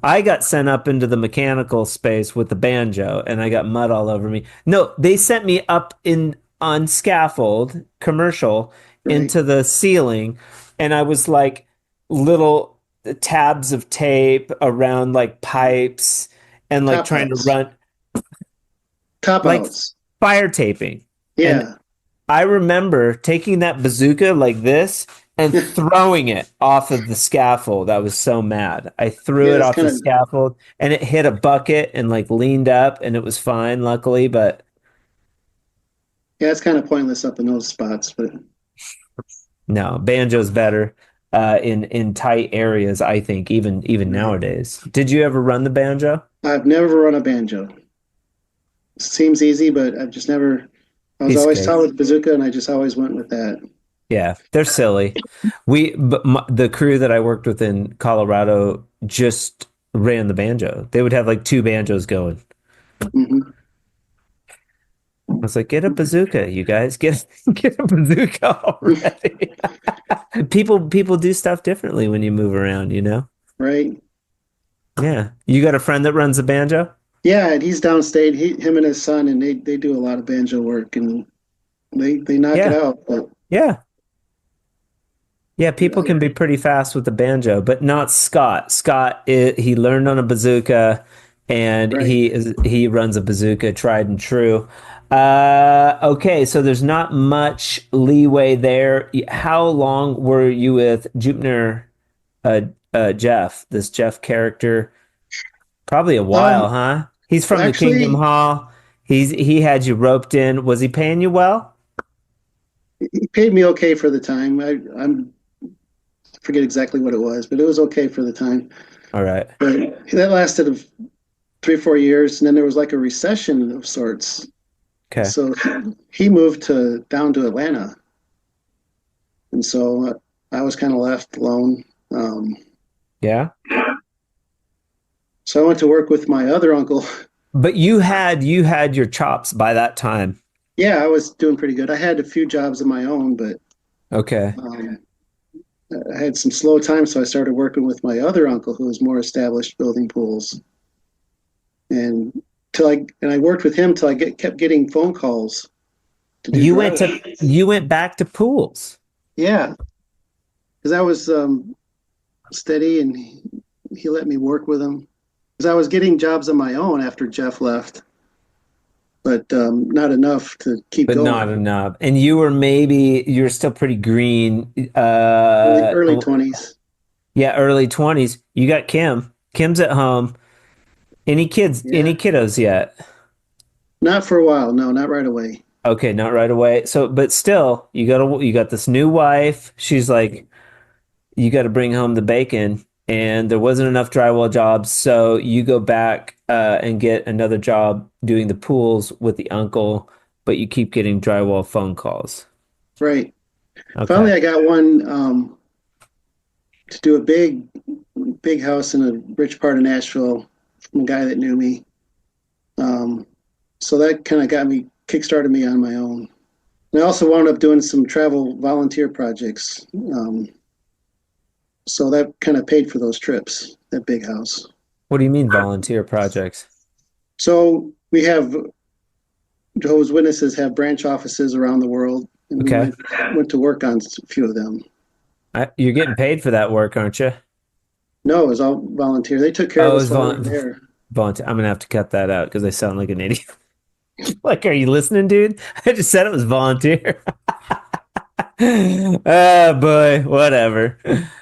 I got sent up into the mechanical space with the banjo and I got mud all over me. No, they sent me up in on scaffold, commercial, right. into the ceiling and I was like little tabs of tape around like pipes and like Top trying to outs, run top like outs. fire taping. And Yeah, I remember taking that bazooka like this and throwing it off of the scaffold. I was so mad. I threw yeah. it It's off kind the of scaffold and it hit a bucket and like leaned up and it was fine, luckily. But yeah, it's kind of pointless up in those spots. But no, banjo's better. in tight areas, I think, even nowadays. Did you ever run the banjo? I've never run a banjo. Seems easy, but I've just never. I was Piece of always cake. taught with bazooka, and I just always went with that. Yeah, they're silly. The crew that I worked with in Colorado just ran the banjo. They would have like two banjos going. Hmm. I was like, get a bazooka, you guys. Get a bazooka already. People do stuff differently when you move around, you know? Right? Yeah. You got a friend that runs a banjo? Yeah, and he's downstate. Him and his son, and they do a lot of banjo work, and they knock it Yeah. out. But Yeah. Yeah, people can be pretty fast with the banjo, but not Scott. He learned on a bazooka, and right. he runs a bazooka, tried and true. Okay, so there's not much leeway there. How long were you with Jupiter, uh, Jeff? This Jeff character, probably a while, Um, huh? He's from the Kingdom actually, Hall. He had you roped in. Was he paying you well? he paid me okay for the time. I forget exactly what it was, but it was okay for the time. All right. But that lasted 3 or 4 years, and then there was like a recession of sorts. Okay. So he moved to down to Atlanta, and so I was kind of left alone. Um, Yeah. so I went to work with my other uncle. But you had your chops by that time. Yeah, I was doing pretty good. I had a few jobs of my own, but Okay. I had some slow time, so I started working with my other uncle, who was more established building pools. And I worked with him till kept getting phone calls to do drywall. You went back to pools. Yeah, because I was steady, and he let me work with him. Because I was getting jobs on my own after Jeff left, but not enough to keep But not going. enough. And you were still pretty green. Early 20s. Yeah, early 20s. You got Kim. Kim's at home. Any Yeah, kiddos yet? not for a while. No, not right away. Okay, not right away. So, but still, you got this new wife. She's like, you got to bring home the bacon, and there wasn't enough drywall jobs, so you go back and get another job doing the pools with the uncle, but you keep getting drywall phone calls. Right. Okay. Finally, I got one to do a big house in a rich part of Nashville from a guy that knew me. Um, so that kind of kickstarted me on my own. And I also wound up doing some travel volunteer projects. So that kind of paid for those trips, that big house. What do you mean volunteer projects? So we have Jehovah's Witnesses have branch offices around the world, and we Okay. went to work on a few of them. You're getting paid for that work, aren't you? No, it was all volunteer. They took care of Oh, us while we were there. volunteer. I'm gonna have to cut that out because I sound like an idiot. Like, are you listening, dude? I just said it was volunteer. Oh boy, whatever.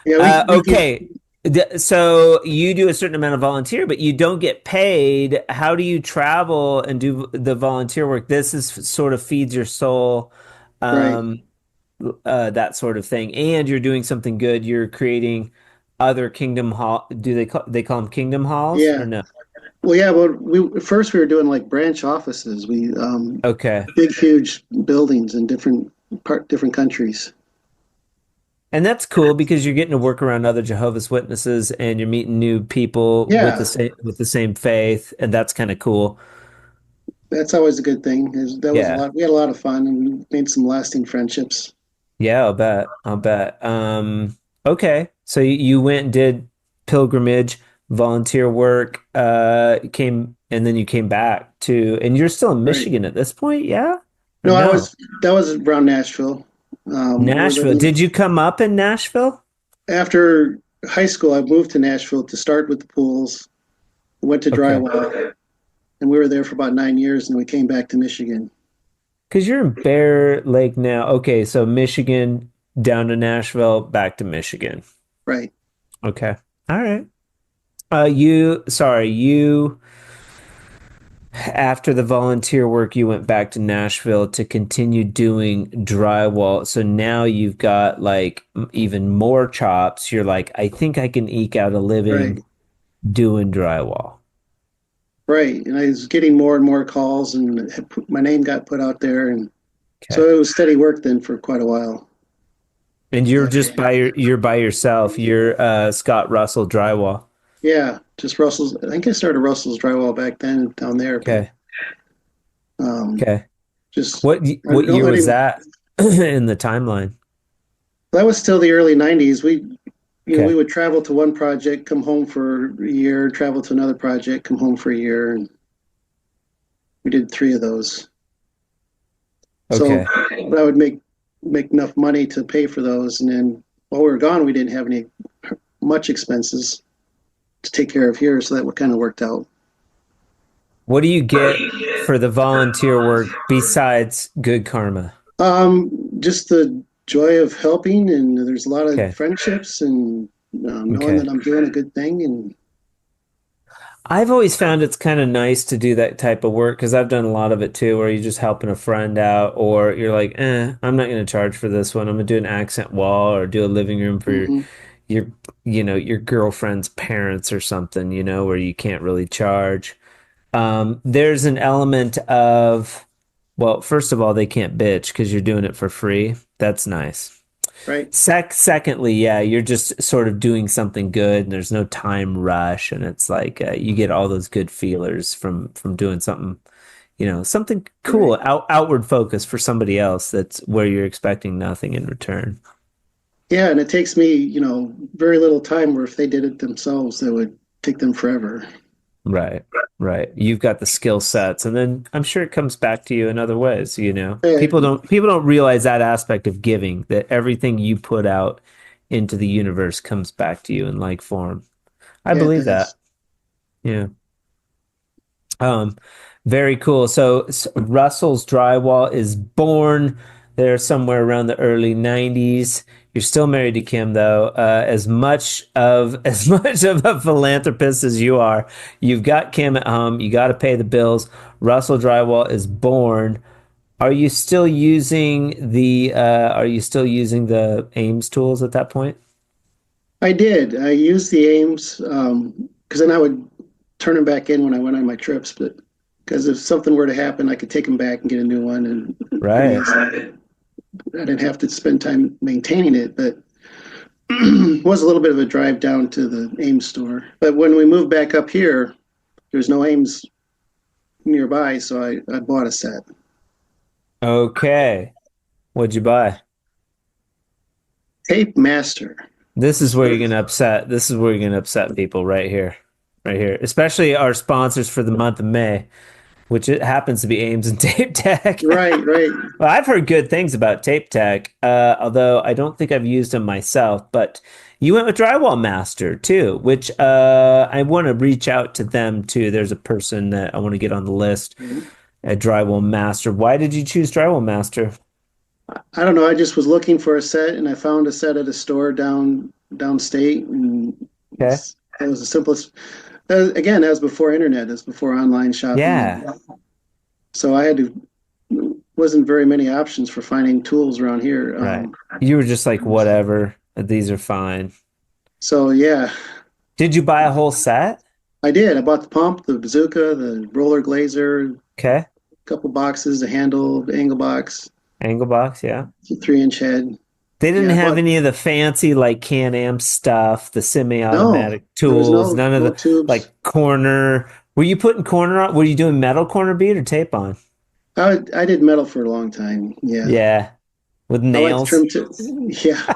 Yeah, we can. Okay. So you do a certain amount of volunteer, but you don't get paid. How do you travel and do the volunteer work? This is sort of feeds your soul, Right. um, that sort of thing. And you're doing something good. You're creating other kingdom hall. Do they call them kingdom halls or Yeah. no? Well, yeah. Well, we first we were doing like branch offices. We Okay. big, huge buildings in different countries. And that's cool because you're getting to work around other Jehovah's Witnesses and you're meeting new people Yeah, with the same faith, and that's kind of cool. that's always a good thing. That was a Yeah. lot. We had a lot of fun, and we made some lasting friendships. Yeah, I'll bet. I'll bet. Okay. So you went and did pilgrimage, volunteer work, came and then you came back to and you're still in Right. Michigan at this point, yeah? Or No, no? that was around Nashville. We were Nashville. living Did you come up in Nashville? after high school. I moved to Nashville to start with the pools. Went to Okay. Drywall, and we were there for about 9 years, and we came back to Michigan. Because you're in Bear Lake now. Okay, so Michigan down to Nashville, back to Michigan. Right. Okay. All right. You, sorry, you After the volunteer work, you went back to Nashville to continue doing drywall. So now you've got like even more chops. You're like, I think I can eke out a Right. living doing drywall. Right. And I was getting more and more calls, and my name got put out there. And so Okay. it was steady work then for quite a while. And you're by yourself. You're Scott Russell drywall. Yeah. Just Russell's. I think I started Russell's Drywall back then down there, but Okay. um, Okay. just, What year was that in the timeline? that was still the early 90s. We Okay. would travel to one project, come home for a year, travel to another project, come home for a year. And we did three of those. So Okay. I would make enough money to pay for those. And then while we were gone, we didn't have any much expenses to take care of here. So that kind of worked out. What do you get for the volunteer work besides good karma? Just the joy of helping, and there's a lot of Okay. friendships, and knowing Okay. that I'm doing a good thing. And I've always found it's kind of nice to do that type of work because I've done a lot of it too, where you're just helping a friend out, or you're like, I'm not going to charge for this one. I'm going to do an accent wall or do a living room for mhm, your, your girlfriend's parents or something, where you can't really charge. There's an element of, well, first of all, they can't bitch because you're doing it for free. That's nice. right, Secondly, yeah, you're just sort of doing something good, and there's no time rush, and it's like you get all those good feelers from doing something, something right. cool, outward focus for somebody else. That's where you're expecting nothing in return. Yeah, and it takes me, very little time. Where if they did it themselves, it would take them forever. Right, right. You've got the skill sets, and then I'm sure it comes back to you in other ways. Yeah, People don't realize that aspect of giving, that everything you put out into the universe comes back to you in like form. I yeah, it believe that. does. Yeah. Um, Very cool. So Russell's Drywall is born there somewhere around the early 90s. You're still married to Kim though. As much of as much of a philanthropist as you are, you've got Kim at home. You got to pay the bills. Russell Drywall is born. Are you still using the Ames tools at that point? I did. I used the Ames because then I would turn them back in when I went on my trips. But because if something were to happen, I could take them back and get a new one, and pretty Right. easy. I didn't have to spend time maintaining it, but it was a little bit of a drive down to the Ames store. But when we moved back up here, there's no Ames nearby, so I bought a set. Okay. What'd you buy? Tape Master. This is where you're gonna upset. This is where you're gonna upset people right here, right here. Especially our sponsors for the month of May, which it happens to be Ames and Tape Tech. Right, right. Well, I've heard good things about Tape Tech, although I don't think I've used them myself. But you went with Drywall Master too, which I want to reach out to them too. There's a person that I want to get on the list at Drywall Master. Why did you choose Drywall Master? I don't know. I just was looking for a set, and I found a set at a store downstate, and Okay. that was the simplest. Again, that was before internet. That was before online shopping, and Yeah. so I had to. Wasn't very many options for finding tools around here. Right. You were just like, whatever. These are fine. So yeah, Did you buy a whole set? I did. I bought the pump, the bazooka, the roller glazer, a Okay. couple boxes, the handle, the angle box, Angle box, yeah. the 3-inch head. They didn't Yeah, I have bought. any of the fancy like Can-Am stuff, the No, semi-automatic there was tools, none of no the tubes. like corner. Were you putting corner on? Were you doing metal corner bead or tape on? I did metal for a long time. Yeah, Yeah, with I like to nails. trim to. Yeah,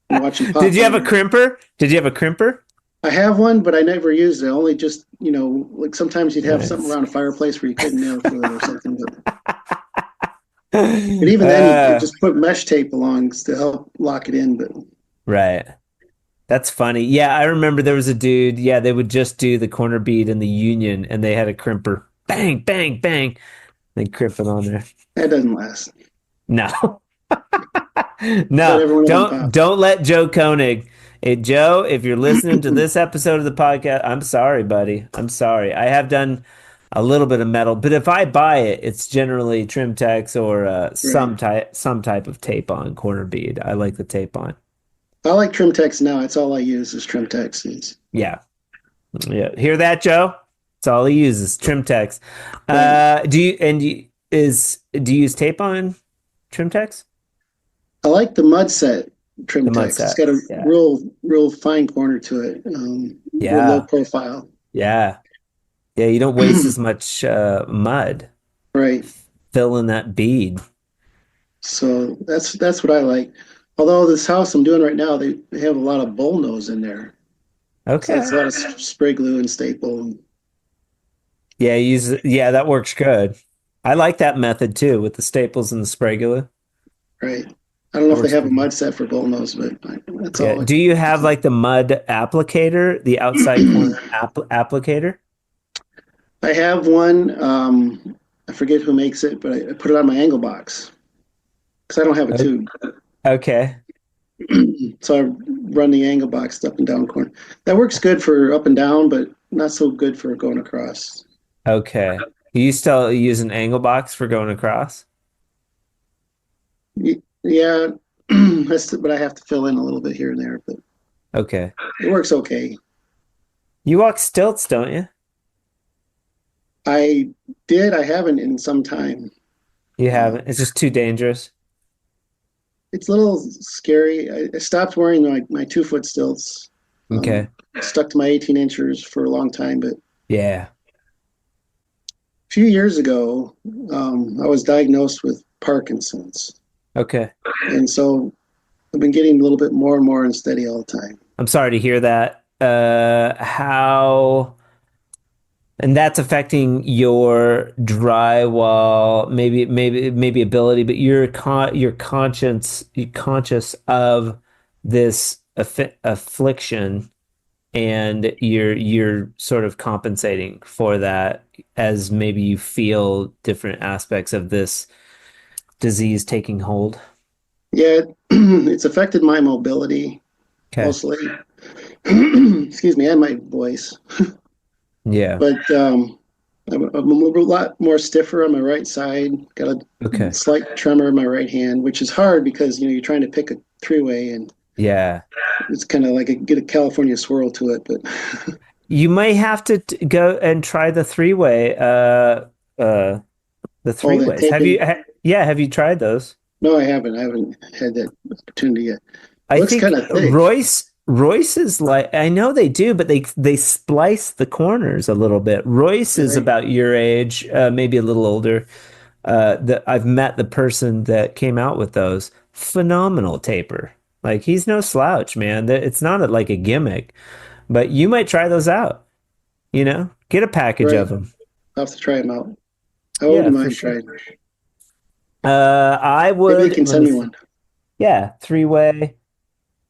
watch them Did pop you have a on. crimper? Did you have a crimper? I have one, but I never used it. Only just, like sometimes you'd have something Nice. around a fireplace where you couldn't nail through it or something. But even then, you Uh, just put mesh tape along to help lock it in. But right. That's funny. Yeah, I remember there was a dude. Yeah, they would just do the corner bead in the Union, and they had a crimper. Bang, bang, bang. They crimp it on there. that doesn't last. No, But no, every one of them don't pop. don't let Joe Koenig. Hey, Joe, if you're listening to this episode of the podcast, I'm sorry, buddy. I'm sorry. I have done a little bit of metal. But if I buy it, it's generally trim text or Right. some type of tape on corner bead. I like the tape on. I like trim text now. It's all I use is trim text. Yeah. Yeah. Hear that, Joe? That's all he uses, trim text. Right. Do you use tape on trim text? I like the mud set trim The mud text. It's set. got a Yeah. real fine corner to it. Real low Yeah. profile. Yeah. Yeah. You don't waste as much mud Right. filling that bead. So that's what I like. Although this house I'm doing right now, they have a lot of bull nose in there. So Okay. that's a lot of spray glue and staple. Yeah, that works good. I like that method too with the staples and the spray glue. Right. I don't know That if they works have a good. mud set for bull nose, but that's Yeah. all. Do you have like the mud applicator, the outside corner applicator? I have one. I forget who makes it, but I put it on my angle box because I don't have a O- tube. Okay. So I run the angle box up and down corner. That works good for up and down, but not so good for going across. Okay. You still use an angle box for going across? Yeah, but I have to fill in a little bit here and there, but Okay. it works okay. You walk stilts, don't you? I did. I haven't in some time. You Uh, haven't. It's just too dangerous. it's a little scary. I stopped wearing my 2 foot stilts. Okay. Stuck to my 18 inchers for a long time, but a Yeah. few years ago, I was diagnosed with Parkinson's, Okay. and so I've been getting a little bit more and more unsteady all the time. I'm sorry to hear that. How and that's affecting your drywall, maybe ability, but you're conscious of this affliction, and you're sort of compensating for that as maybe you feel different aspects of this disease taking hold. Yeah, it's affected my mobility Okay. mostly. Excuse me, and my voice. Yeah. But I'm a lot more stiffer on my right side. Got a Okay. slight tremor in my right hand, which is hard because you're trying to pick a three-way, and Yeah. it's kind of like get a California swirl to it. But You might have to go and try uh, the all three that ways. Have you? taping. Yeah, have you tried those? No, I haven't. I haven't had that opportunity yet. I Looks think kind of thick. Royce is like, I know they do, but they splice the corners a little bit. Royce is Right. about your age, maybe a little older. I've met the person that came out with those. Phenomenal taper. Like he's no slouch, man. It's not like a gimmick, but you might try those out. Get a package Right. of them. I'll have to try them out. I Yeah, wouldn't for mind sure. trying. I Maybe you would, can let send me me see. one. Yeah, three-way.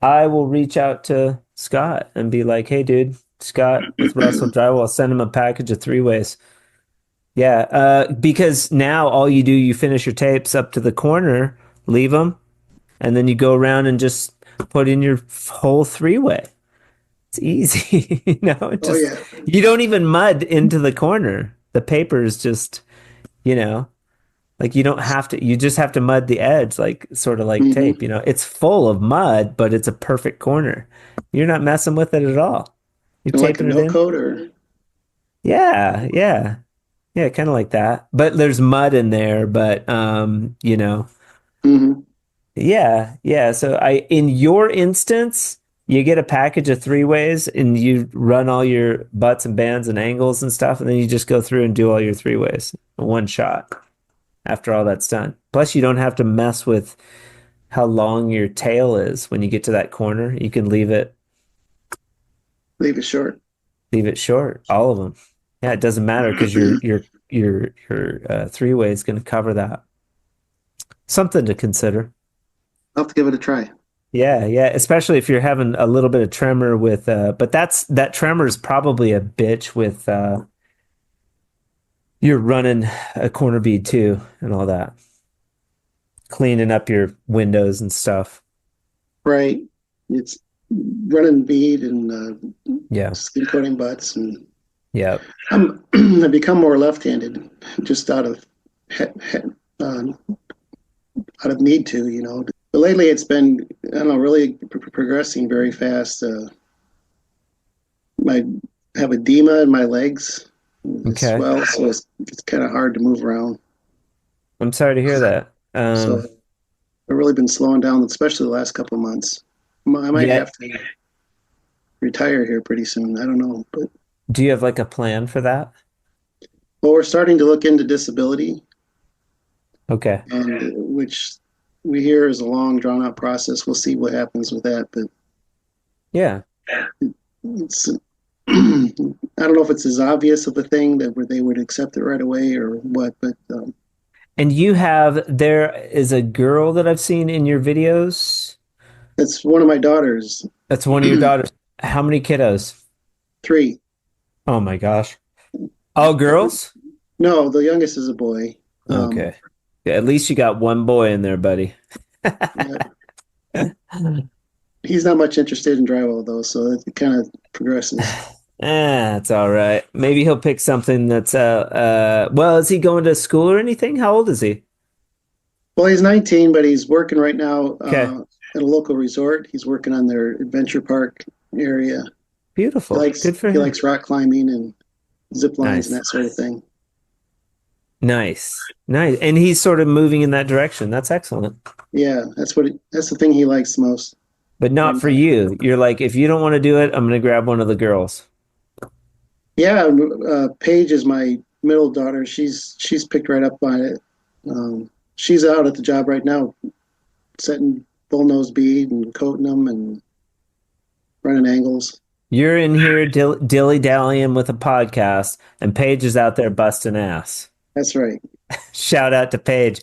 I will reach out to Scott and be like, hey, dude, Scott with Russell Drywall, send him a package of three ways. Yeah, because now all you do, you finish your tapes up to the corner, leave them, and then you go around and just put in your whole three-way. It's easy, Oh just yeah. you don't even mud into the corner. The paper is just, you know, like you don't have to, you just have to mud the edge, like sort of like Hmm. tape. It's full of mud, but it's a perfect corner. You're not messing with it at all. You're Like a taping it no in. coat or Yeah, yeah, yeah, kind of like that. But there's mud in there, but hmm. yeah, yeah. So in your instance, you get a package of three ways and you run all your butts and bands and angles and stuff, and then you just go through and do all your three ways in one shot after all that's done. Plus, you don't have to mess with how long your tail is when you get to that corner. You can Leave it short. leave it short, all of them. Yeah, it doesn't matter because your three way is going to cover that. Something to consider. I'll have to give it a try. Yeah, yeah, especially if you're having a little bit of tremor with but that tremor is probably a bitch with you're running a corner bead too and all that. Cleaning up your windows and stuff. Right. It's running bead and Yeah. skin coating butts and Yep. I've become more left-handed, just uh, out of need to, you know. But lately, it's been, I don't know, really progressing very fast. I have edema in my legs as Okay. well, so it's kind of hard to move around. I'm sorry to hear that. So I've really been slowing down, especially the last couple of months. I might Yeah. have to retire here pretty soon. I don't know, but Do you have like a plan for that? well, we're starting to look into disability, Okay. and which we hear is a long, drawn-out process. We'll see what happens with that, but Yeah. it's I don't know if it's as obvious of a thing that where they would accept it right away or what, but And there is a girl that I've seen in your videos. it's one of my daughters. That's one of your daughters. How many kiddos? 3. Oh my gosh. All girls? No, the youngest is a boy. Okay. Yeah, at least you got one boy in there, buddy. Yeah, he's not much interested in drywall though, so it kind of progresses. It's all right. Maybe he'll pick something that's well, is he going to school or anything? How old is he? Well, he's 19, but he's working right now Okay. at a local resort. He's working on their adventure park area. Beautiful. Good for He him. likes rock climbing and zip lines and Nice. that sort of thing. Nice. Nice. And he's sort of moving in that direction. That's excellent. Yeah, that's the thing he likes most But right not for now. you. You're like, if you don't want to do it, I'm going to grab one of the girls. Yeah, Paige is my middle daughter. She's picked right up on it. She's out at the job right now, setting bullnose bead and coating them and running angles. You're in here dilly-dallying with a podcast, and Paige is out there busting ass. That's right. Shout out to Paige.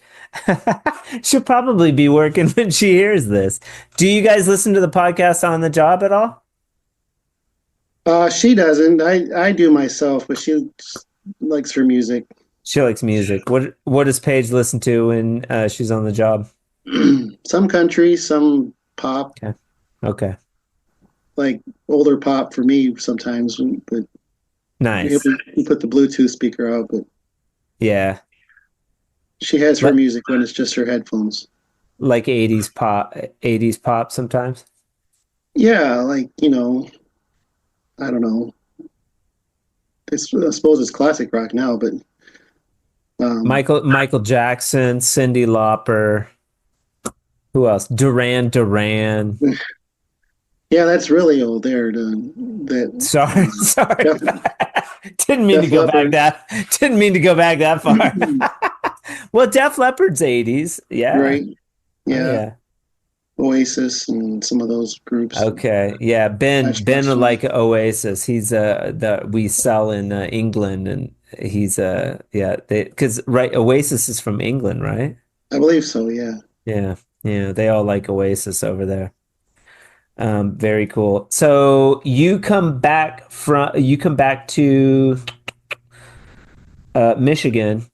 She'll probably be working when she hears this. Do you guys listen to the podcast on the job at all? She doesn't. I do myself, but she likes her music. She likes music. What does Paige listen to when she's on the job? Some country, some pop, Okay. Okay. like older pop for me sometimes. But Nice. we put the Bluetooth speaker out. But Yeah. she has her Like music when it's just her headphones. like 80s pop sometimes. Yeah, like I don't know. I suppose it's classic rock now, but Michael Jackson, Cyndi Lauper. Who else? Duran. yeah, that's really old there. That Sorry. Def, Didn't mean to Def go back Leppard, that. Didn't mean to go back that far. Well, Def Leppard's 80s. Yeah. right? Oh, Yeah, yeah. Oasis and some of those groups. Okay. Yeah. Ben would Stone. like Oasis. He's we sell in England, and he's yeah, because right, Oasis is from England, right? I believe so. Yeah. Yeah. Yeah, they all like Oasis over there. Very cool. So you come back to Michigan.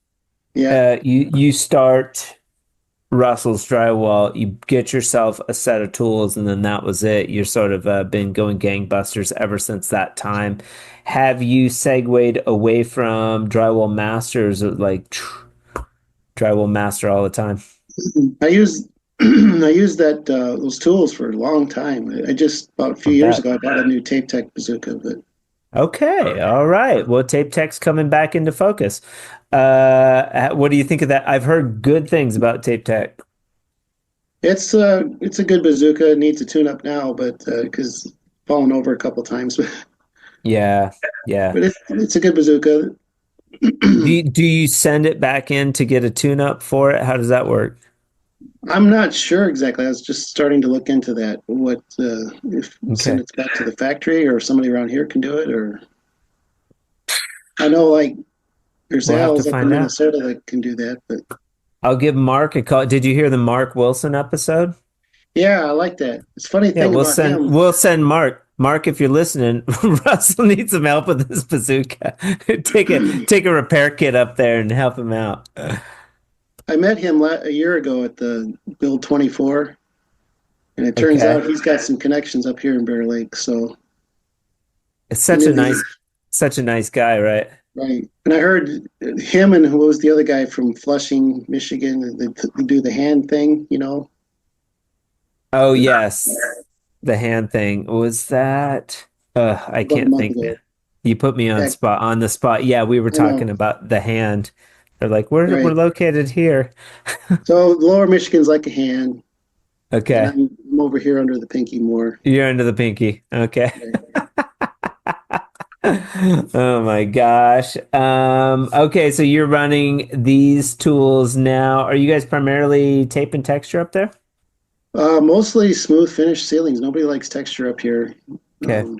Yeah. You start Russell's Drywall. You get yourself a set of tools, and then that was it. You're sort of been going gangbusters ever since that time. Have you segued away from Drywall Masters, or like Drywall Master all the time? I used I used those tools for a long time. I just about a I few years bet. ago I bought a new Tape Tech bazooka, but Okay, all right. Well, Tape Tech's coming back into focus. What do you think of that? I've heard good things about Tape Tech. it's a good bazooka. It needs a tune up now, but because fallen over a couple times, Yeah, yeah. but it's a good bazooka. Do you send it back in to get a tune-up for it? How does that work? I'm not sure exactly. I was just starting to look into that. What if send Okay, it back to the factory or somebody around here can do it, or I know like there's we'll have to Al's up in find out. Minnesota that can do that, but I'll give Mark a call. Did you hear the Mark Wilson episode? yeah, I like that. It's funny Yeah, thing about him. we'll send Mark. Mark, if you're listening, Russell needs some help with this bazooka. Take a repair kit up there and help him out. I met him a year ago at the Build 24, and it turns Okay. out he's got some connections up here in Bear Lake. So It's he such a knew nice Such a nice guy, right? Right. And I heard him and who was the other guy from Flushing, Michigan, they do the hand thing, you know? Oh, yes. The hand thing. Was that? I About a can't month think now. ago. You put me Yeah, on the spot. Yeah, we were I know. talking about the hand. They're like, we're Right. located here. So Lower Michigan's like a hand, and Okay. I'm over here under the pinky more. You're under the pinky. Okay. Right. Oh my gosh. Okay, so you're running these tools now. Are you guys primarily tape and texture up there? Mostly smooth finish ceilings. Nobody likes texture up here. Okay. Um,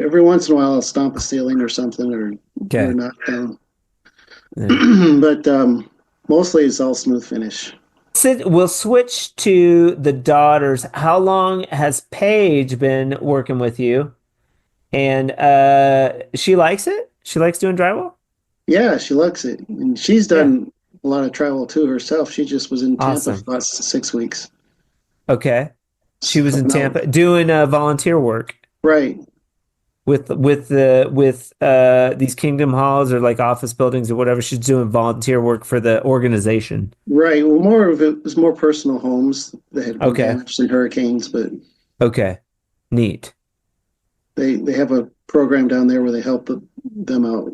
every once in a while, I'll stomp a ceiling or something, or do a Okay. knockdown. Yeah. But mostly it's all smooth finish. Sid, we'll switch to the daughters. How long has Paige been working with you? And she likes it? She likes doing drywall? Yeah, she likes it, and she's Yeah. done a lot of travel too herself. She just was in Tampa for Awesome. about 6 weeks, Okay. She was in helping out. Tampa doing volunteer work Right, with these kingdom halls or like office buildings or whatever. She's doing volunteer work for the organization. right. Well, more of it was more personal homes that had been Okay. damaged in hurricanes, but Okay. Neat. they have a program down there where they help them out.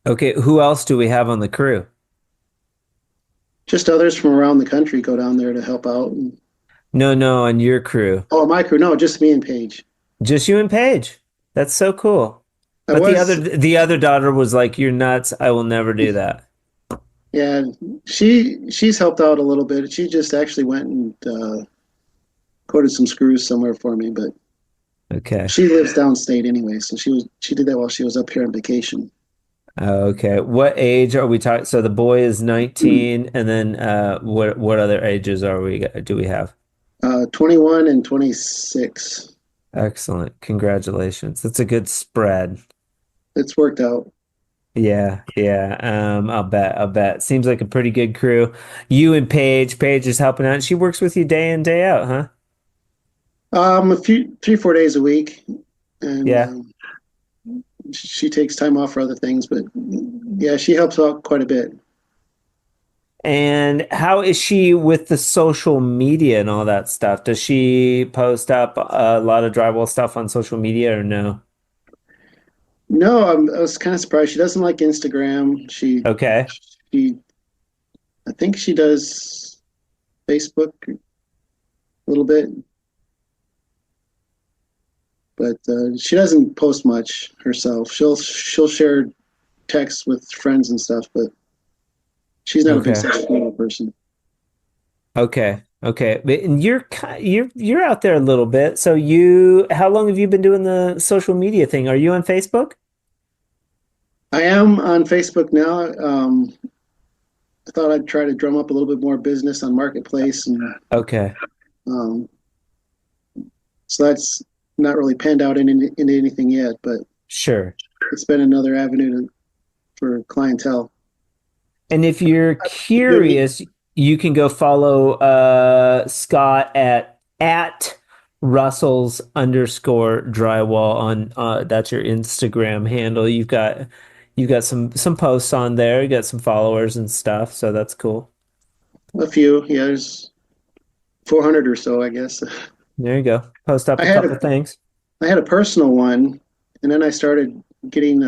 Okay. Who else do we have on the crew? Just others from around the country go down there to help out. No, no, on your crew. Oh, my crew, no, just me and Paige. Just you and Paige. That's so cool. I But was, the other daughter was like, "You're nuts. I will never do that." yeah, she's helped out a little bit. She just actually went and quoted some screws somewhere for me, but Okay. she lives downstate anyway, so she did that while she was up here on vacation. Okay. What age are we talking? So the boy is 19, and then what other ages are we do we have? 21 and 26. Excellent. Congratulations. That's a good spread. It's worked out. Yeah, yeah. I'll bet. I'll bet. Seems like a pretty good crew. You and Paige. Paige is helping out. She works with you day in, day out, huh? A few 3 4 days a week, and Yeah. she takes time off for other things, but yeah, she helps out quite a bit. And how is she with the social media and all that stuff? Does she post up a lot of drywall stuff on social media or no? No, I was kind of surprised. She doesn't like Instagram. Okay, She, I think she does Facebook a little bit, but she doesn't post much herself. She'll share texts with friends and stuff, but she's not a big okay, social media person. okay, okay. And you're out there a little bit. So how long have you been doing the social media thing? Are you on Facebook? I am on Facebook now. I thought I'd try to drum up a little bit more business on Marketplace, and Okay, um, so that's not really panned out into anything yet. But sure. it's been another avenue for clientele. And if you're Good. curious, you can go follow Scott at Russell's underscore drywall on that's your Instagram handle. You've got some posts on there, you got some followers and stuff, so that's cool. A few, yeah. There's 400 or so, I guess. There you go. Post up I a had couple a things. I had a personal one, and then I started getting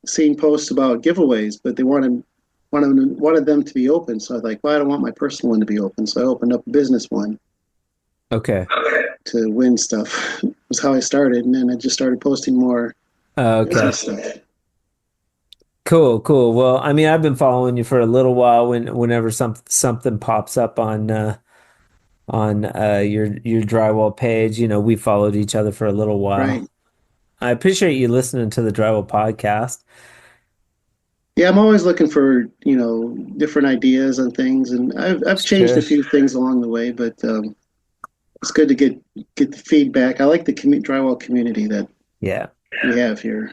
seeing posts about giveaways, but they wanted them to be open. So I was like, well, I don't want my personal one to be open. So I opened up a business one Okay. to win stuff. Was how I started, and then I just started posting more Okay. business stuff. Cool, cool. Well, I mean, I've been following you for a little while whenever something pops up on your drywall page, we followed each other for a little Right. while. I appreciate you listening to the Drywall podcast. Yeah, I'm always looking for different ideas on things, and I've changed a Sure. few things along the way, but it's good to get the feedback. I like the drywall community that Yeah. we have here.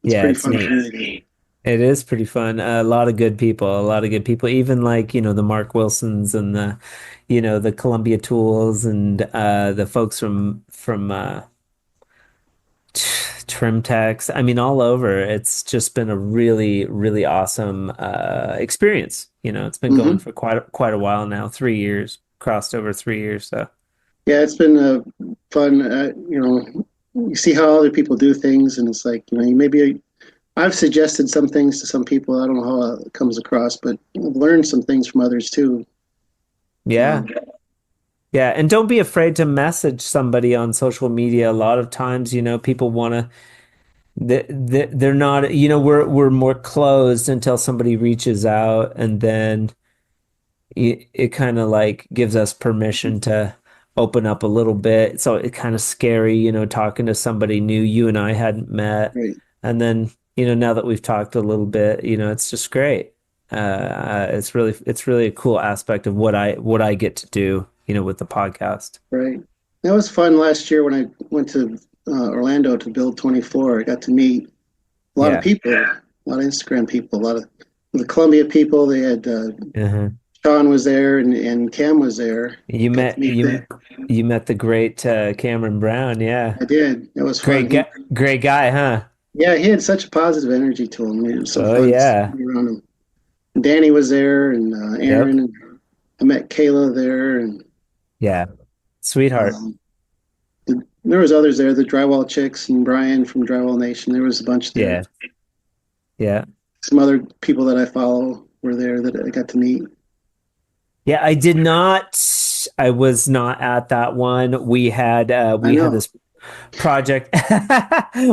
It's Yeah, pretty it's fun neat. community. It is pretty fun. A lot of good people, a lot of good people, even like, the Mark Wilsons and the Columbia Tools and the folks from trim techs. I mean, all over. It's just been a really, really awesome experience. It's been going Hmm. for quite a while now. 3 years, crossed over 3 years. So Yeah, it's been fun. You see how other people do things, and it's like, maybe I've suggested some things to some people. I don't know how it comes across, but I've learned some things from others too. yeah, Um, yeah, and don't be afraid to message somebody on social media. A lot of times, people want to. They're not. We're more closed until somebody reaches out, and then it kind of like gives us permission to open up a little bit. So it's kind of scary, talking to somebody new you and I hadn't met. right, And then, now that we've talked a little bit, it's just great. It's really a cool aspect of what I get to do, with the podcast. right. That was fun last year when I went to Orlando to build 24. I got to meet a lot of Yeah. people, a lot of Instagram people, a lot of the Columbia people. They had Uh-huh. Sean was there and Cam was there. You Got to met meet you them. you met the great Cameron Brown, yeah. I did. It was fun. Great guy, huh? Yeah, he had such a positive energy to him. It was so Oh fun to yeah. be around him. And Danny was there, and Yep. Aaron, and I met Kayla there, and Yeah. Sweetheart. um, there was others there. The Drywall chicks and Brian from Drywall Nation. There was a bunch there. Yeah. Yeah. Some other people that I follow were there that I got to meet. Yeah, I did not. I was not at that one. We had I know. this project.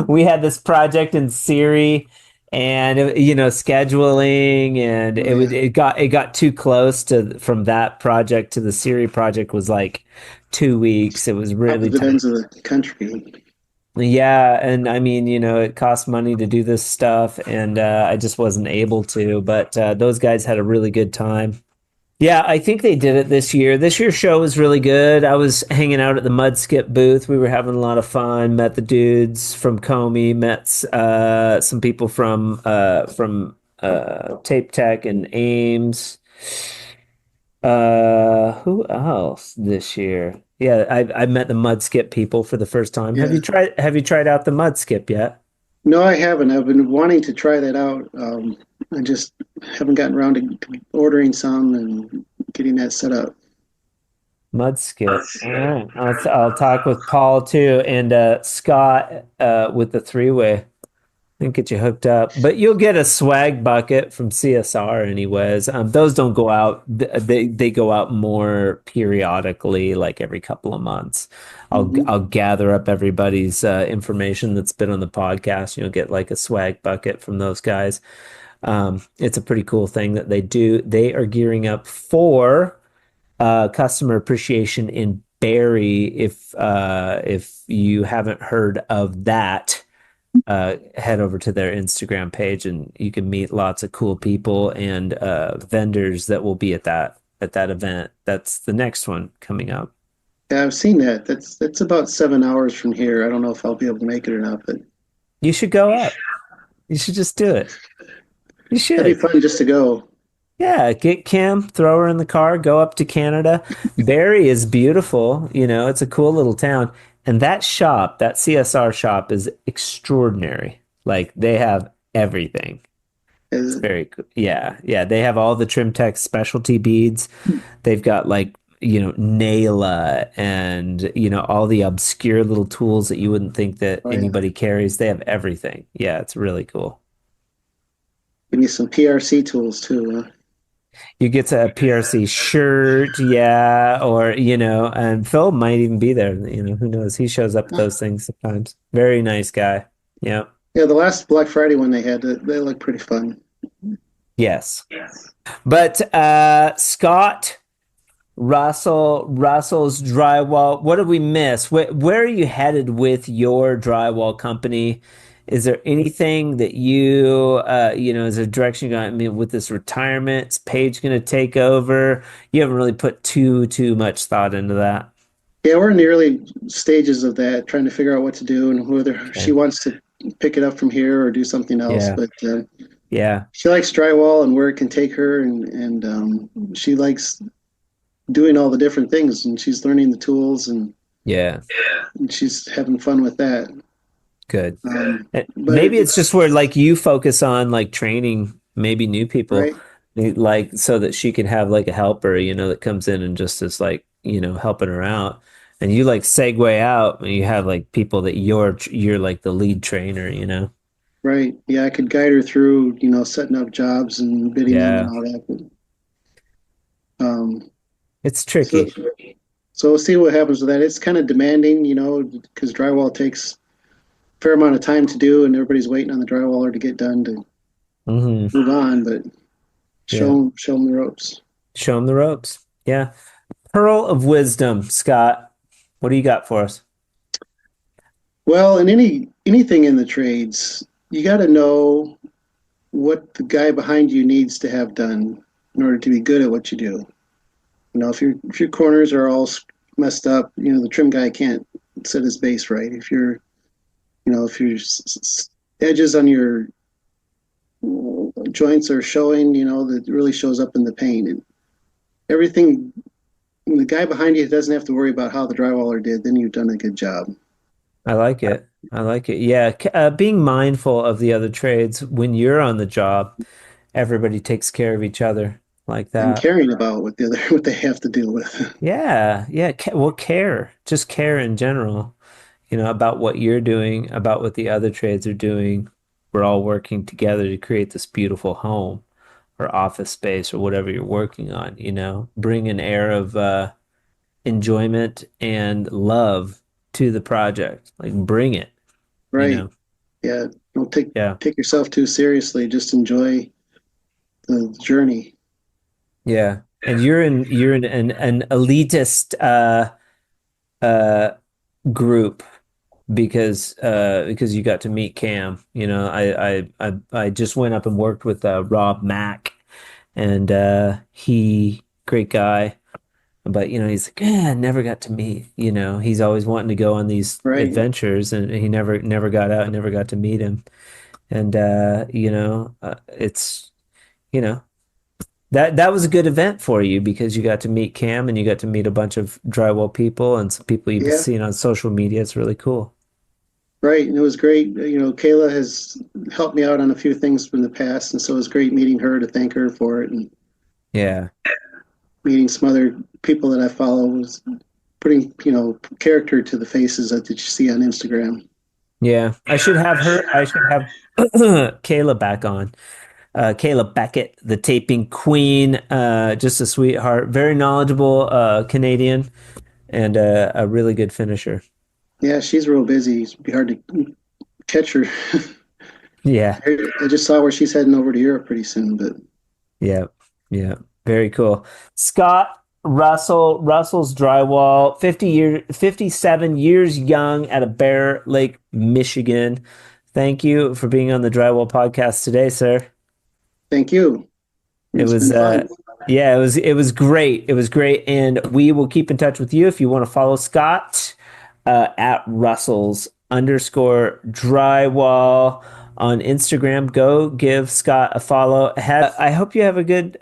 We had this project in Siri, and scheduling, and Oh it was yeah, it got too close to from that project to the Siri project was like 2 weeks. It was really opposite tight. ends of the country. Yeah, and I mean, it costs money to do this stuff, and I just wasn't able to. But those guys had a really good time. Yeah, I think they did it this year. This year's show was really good. I was hanging out at the Mud Skip booth. We were having a lot of fun. Met the dudes from Comey. Met some people from Tape Tech and Ames. Who else this year? Yeah, I met the Mud Skip people for the first time. Have Yeah. you tried out the Mud Skip yet? No, I haven't. I've been wanting to try that out. I just haven't gotten around to ordering some and getting that set up. Mud Skip. All right. I'll talk with Paul too and Scott with the three-way and get you hooked up. But you'll get a swag bucket from CSR anyways. Those don't go out. They go out more periodically, like every couple of months. I'll Hmm. gather up everybody's information that's been on the podcast. You'll get like a swag bucket from those guys. It's a pretty cool thing that they do. They are gearing up for customer appreciation in Barrie. If you haven't heard of that, head over to their Instagram page and you can meet lots of cool people and vendors that will be at that event. That's the next one coming up. Yeah, I've seen that. That's about 7 hours from here. I don't know if I'll be able to make it or not, but You should go up. You should just do it. You that'd be should. fun just to go. Yeah, get Kim, throw her in the car, go up to Canada. Barrie is beautiful, it's a cool little town. And that shop, that CSR shop is extraordinary. Like they have everything. It's Uh, very cool. Yeah, yeah. They have all the Trim Tech specialty beads. They've got like, Naila and, all the obscure little tools that you wouldn't think that oh yeah, anybody carries. They have everything. Yeah, it's really cool. give me some PRC tools too. You get a PRC shirt, yeah, or and Phil might even be there. Who knows? He shows up at Huh? those things sometimes. Very nice guy. Yeah. Yeah, the last Black Friday one they had, they looked pretty fun. Yes. But Scott Russell's drywall. What did we miss? Where are you headed with your drywall company? Is there anything that is there a direction you're going? I mean, with this retirement, is Paige going to take over? You haven't really put too much thought into that. Yeah, we're in the early stages of that, trying to figure out what to do and whether she Okay. wants to pick it up from here or do something else. Yeah. But Yeah. she likes drywall and where it can take her, and she likes doing all the different things, and she's learning the tools, and, Yeah. and she's having fun with that. Good. But Maybe it's just where like you focus on like training maybe new people, right, like so that she can have like a helper, that comes in and just is like, helping her out. And you like segue out and you have like people that you're like the lead trainer. right. Yeah, I could guide her through, setting up jobs and bidding them and Yeah, all that. But, it's so, tricky. so we'll see what happens with that. It's kind of demanding, because drywall takes a fair amount of time to do, and everybody's waiting on the drywaller to get done to Hmm. move on. But Yeah. show them the ropes. Show them the ropes. Yeah. Pearl of wisdom, Scott. What do you got for us? Well, in anything in the trades, you got to know what the guy behind you needs to have done in order to be good at what you do. If your corners are all messed up, the trim guy can't set his base right. If your edges on your joints are showing, that really shows up in the paint. And everything, when the guy behind you doesn't have to worry about how the drywaller did, then you've done a good job. I like it. I like it. Yeah. Being mindful of the other trades when you're on the job, everybody takes care of each other like And that. caring about what they have to deal with. Yeah. Yeah. Well, care. Just care in general, about what you're doing, about what the other trades are doing. We're all working together to create this beautiful home or office space or whatever you're working on, bring an air of enjoyment and love to the project. Like bring it, you Right. know. Yeah. Don't take Yeah. take yourself too seriously. Just enjoy the journey. Yeah. And you're in an elitist uh group because you got to meet Cam. I just went up and worked with Rob Mack and he great guy. But he's like, I never got to meet. He's always wanting to go on these Right. adventures, and he never got out, and never got to meet him. And it's you know that was a good event for you because you got to meet Cam and you got to meet a bunch of drywall people and some people you've Yeah. seen on social media. It's really cool. Right. And it was great. Kayla has helped me out on a few things from the past, and so it was great meeting her to thank her for it, and Yeah, meeting some other people that I follow was putting, character to the faces that you see on Instagram. yeah. I should have Kayla back on. Kayla Beckett, the taping queen, just a sweetheart, very knowledgeable Canadian, and a really good finisher. Yeah, she's real busy. It'd be hard to catch her. Yeah, I just saw where she's heading over to Europe pretty soon, but yeah, yeah. Very cool. Scott Russell's Drywall, 57 years young out of Bear Lake, Michigan. Thank you for being on the Drywall podcast today, sir. thank you. It It's was been fun. yeah, it was great. It was great. And we will keep in touch with you if you want to follow Scott at Russell's underscore drywall on Instagram. Go give Scott a follow. I hope you have a good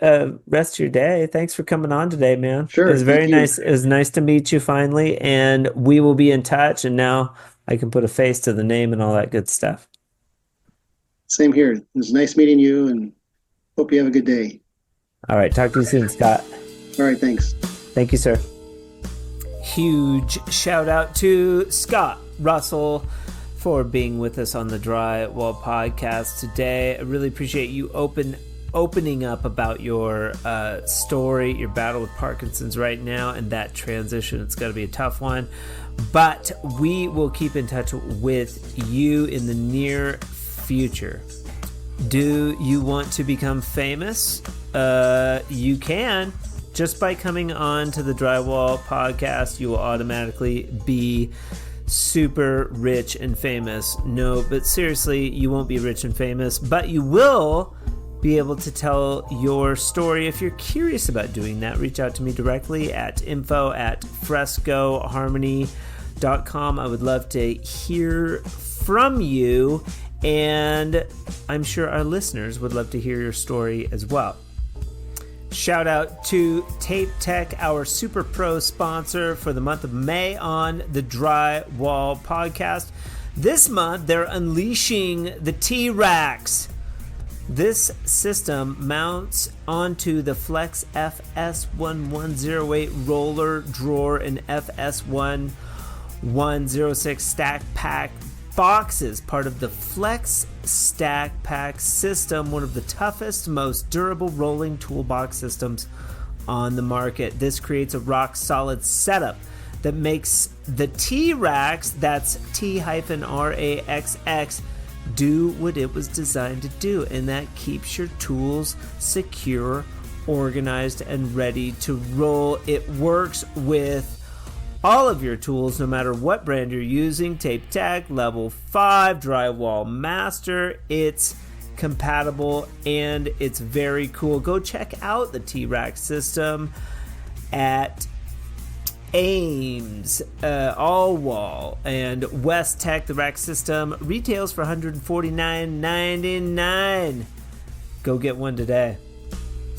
rest of your day. Thanks for coming on today, man. It Sure. was very Thank you. nice. It was nice to meet you finally. And we will be in touch. And now I can put a face to the name and all that good stuff. Same here. It was nice meeting you, and hope you have a good day. All right. Talk to you soon, Scott. All right. Thanks. Thank you, sir. Huge shout out to Scott Russell for being with us on the Drywall podcast today. I really appreciate you opening up about your story, your battle with Parkinson's right now, and that transition. It's got to be a tough one, but we will keep in touch with you in the near future. Do you want to become famous? You can. Just by coming on to the Drywall podcast, you will automatically be super rich and famous. No, but seriously, you won't be rich and famous, but you will be able to tell your story. If you're curious about doing that, reach out to me directly at info@frescoharmony.com. I would love to hear from you, and I'm sure our listeners would love to hear your story as well. Shout out to Tape Tech, our super pro sponsor for the month of May on the Drywall podcast. This month, they're unleashing the T-Racks. This system mounts onto the Flex FS1108 roller drawer and FS1106 stack pack boxes, part of the Flex Stack Pack system, one of the toughest, most durable rolling toolbox systems on the market. This creates a rock-solid setup that makes the T-Racks, that's T-RAXX, do what it was designed to do, and that keeps your tools secure, organized, and ready to roll. It works with all of your tools, no matter what brand you're using. Tape Tech, Level 5, Drywall Master. It's compatible and it's very cool. Go check out the T-Rack system at Ames, Allwall, and West Tech. The rack system retails for $149.99. Go get one today.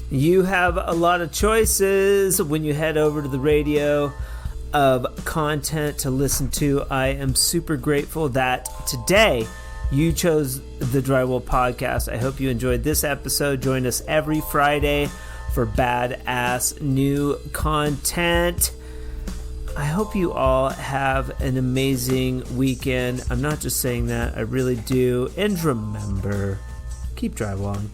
You have a lot of choices when you head over to the radio of content to listen to. I am super grateful that today you chose the Drywall Podcast. I hope you enjoyed this episode. Join us every Friday for badass new content. I hope you all have an amazing weekend. I'm not just saying that, I really do. And remember, keep drywalling.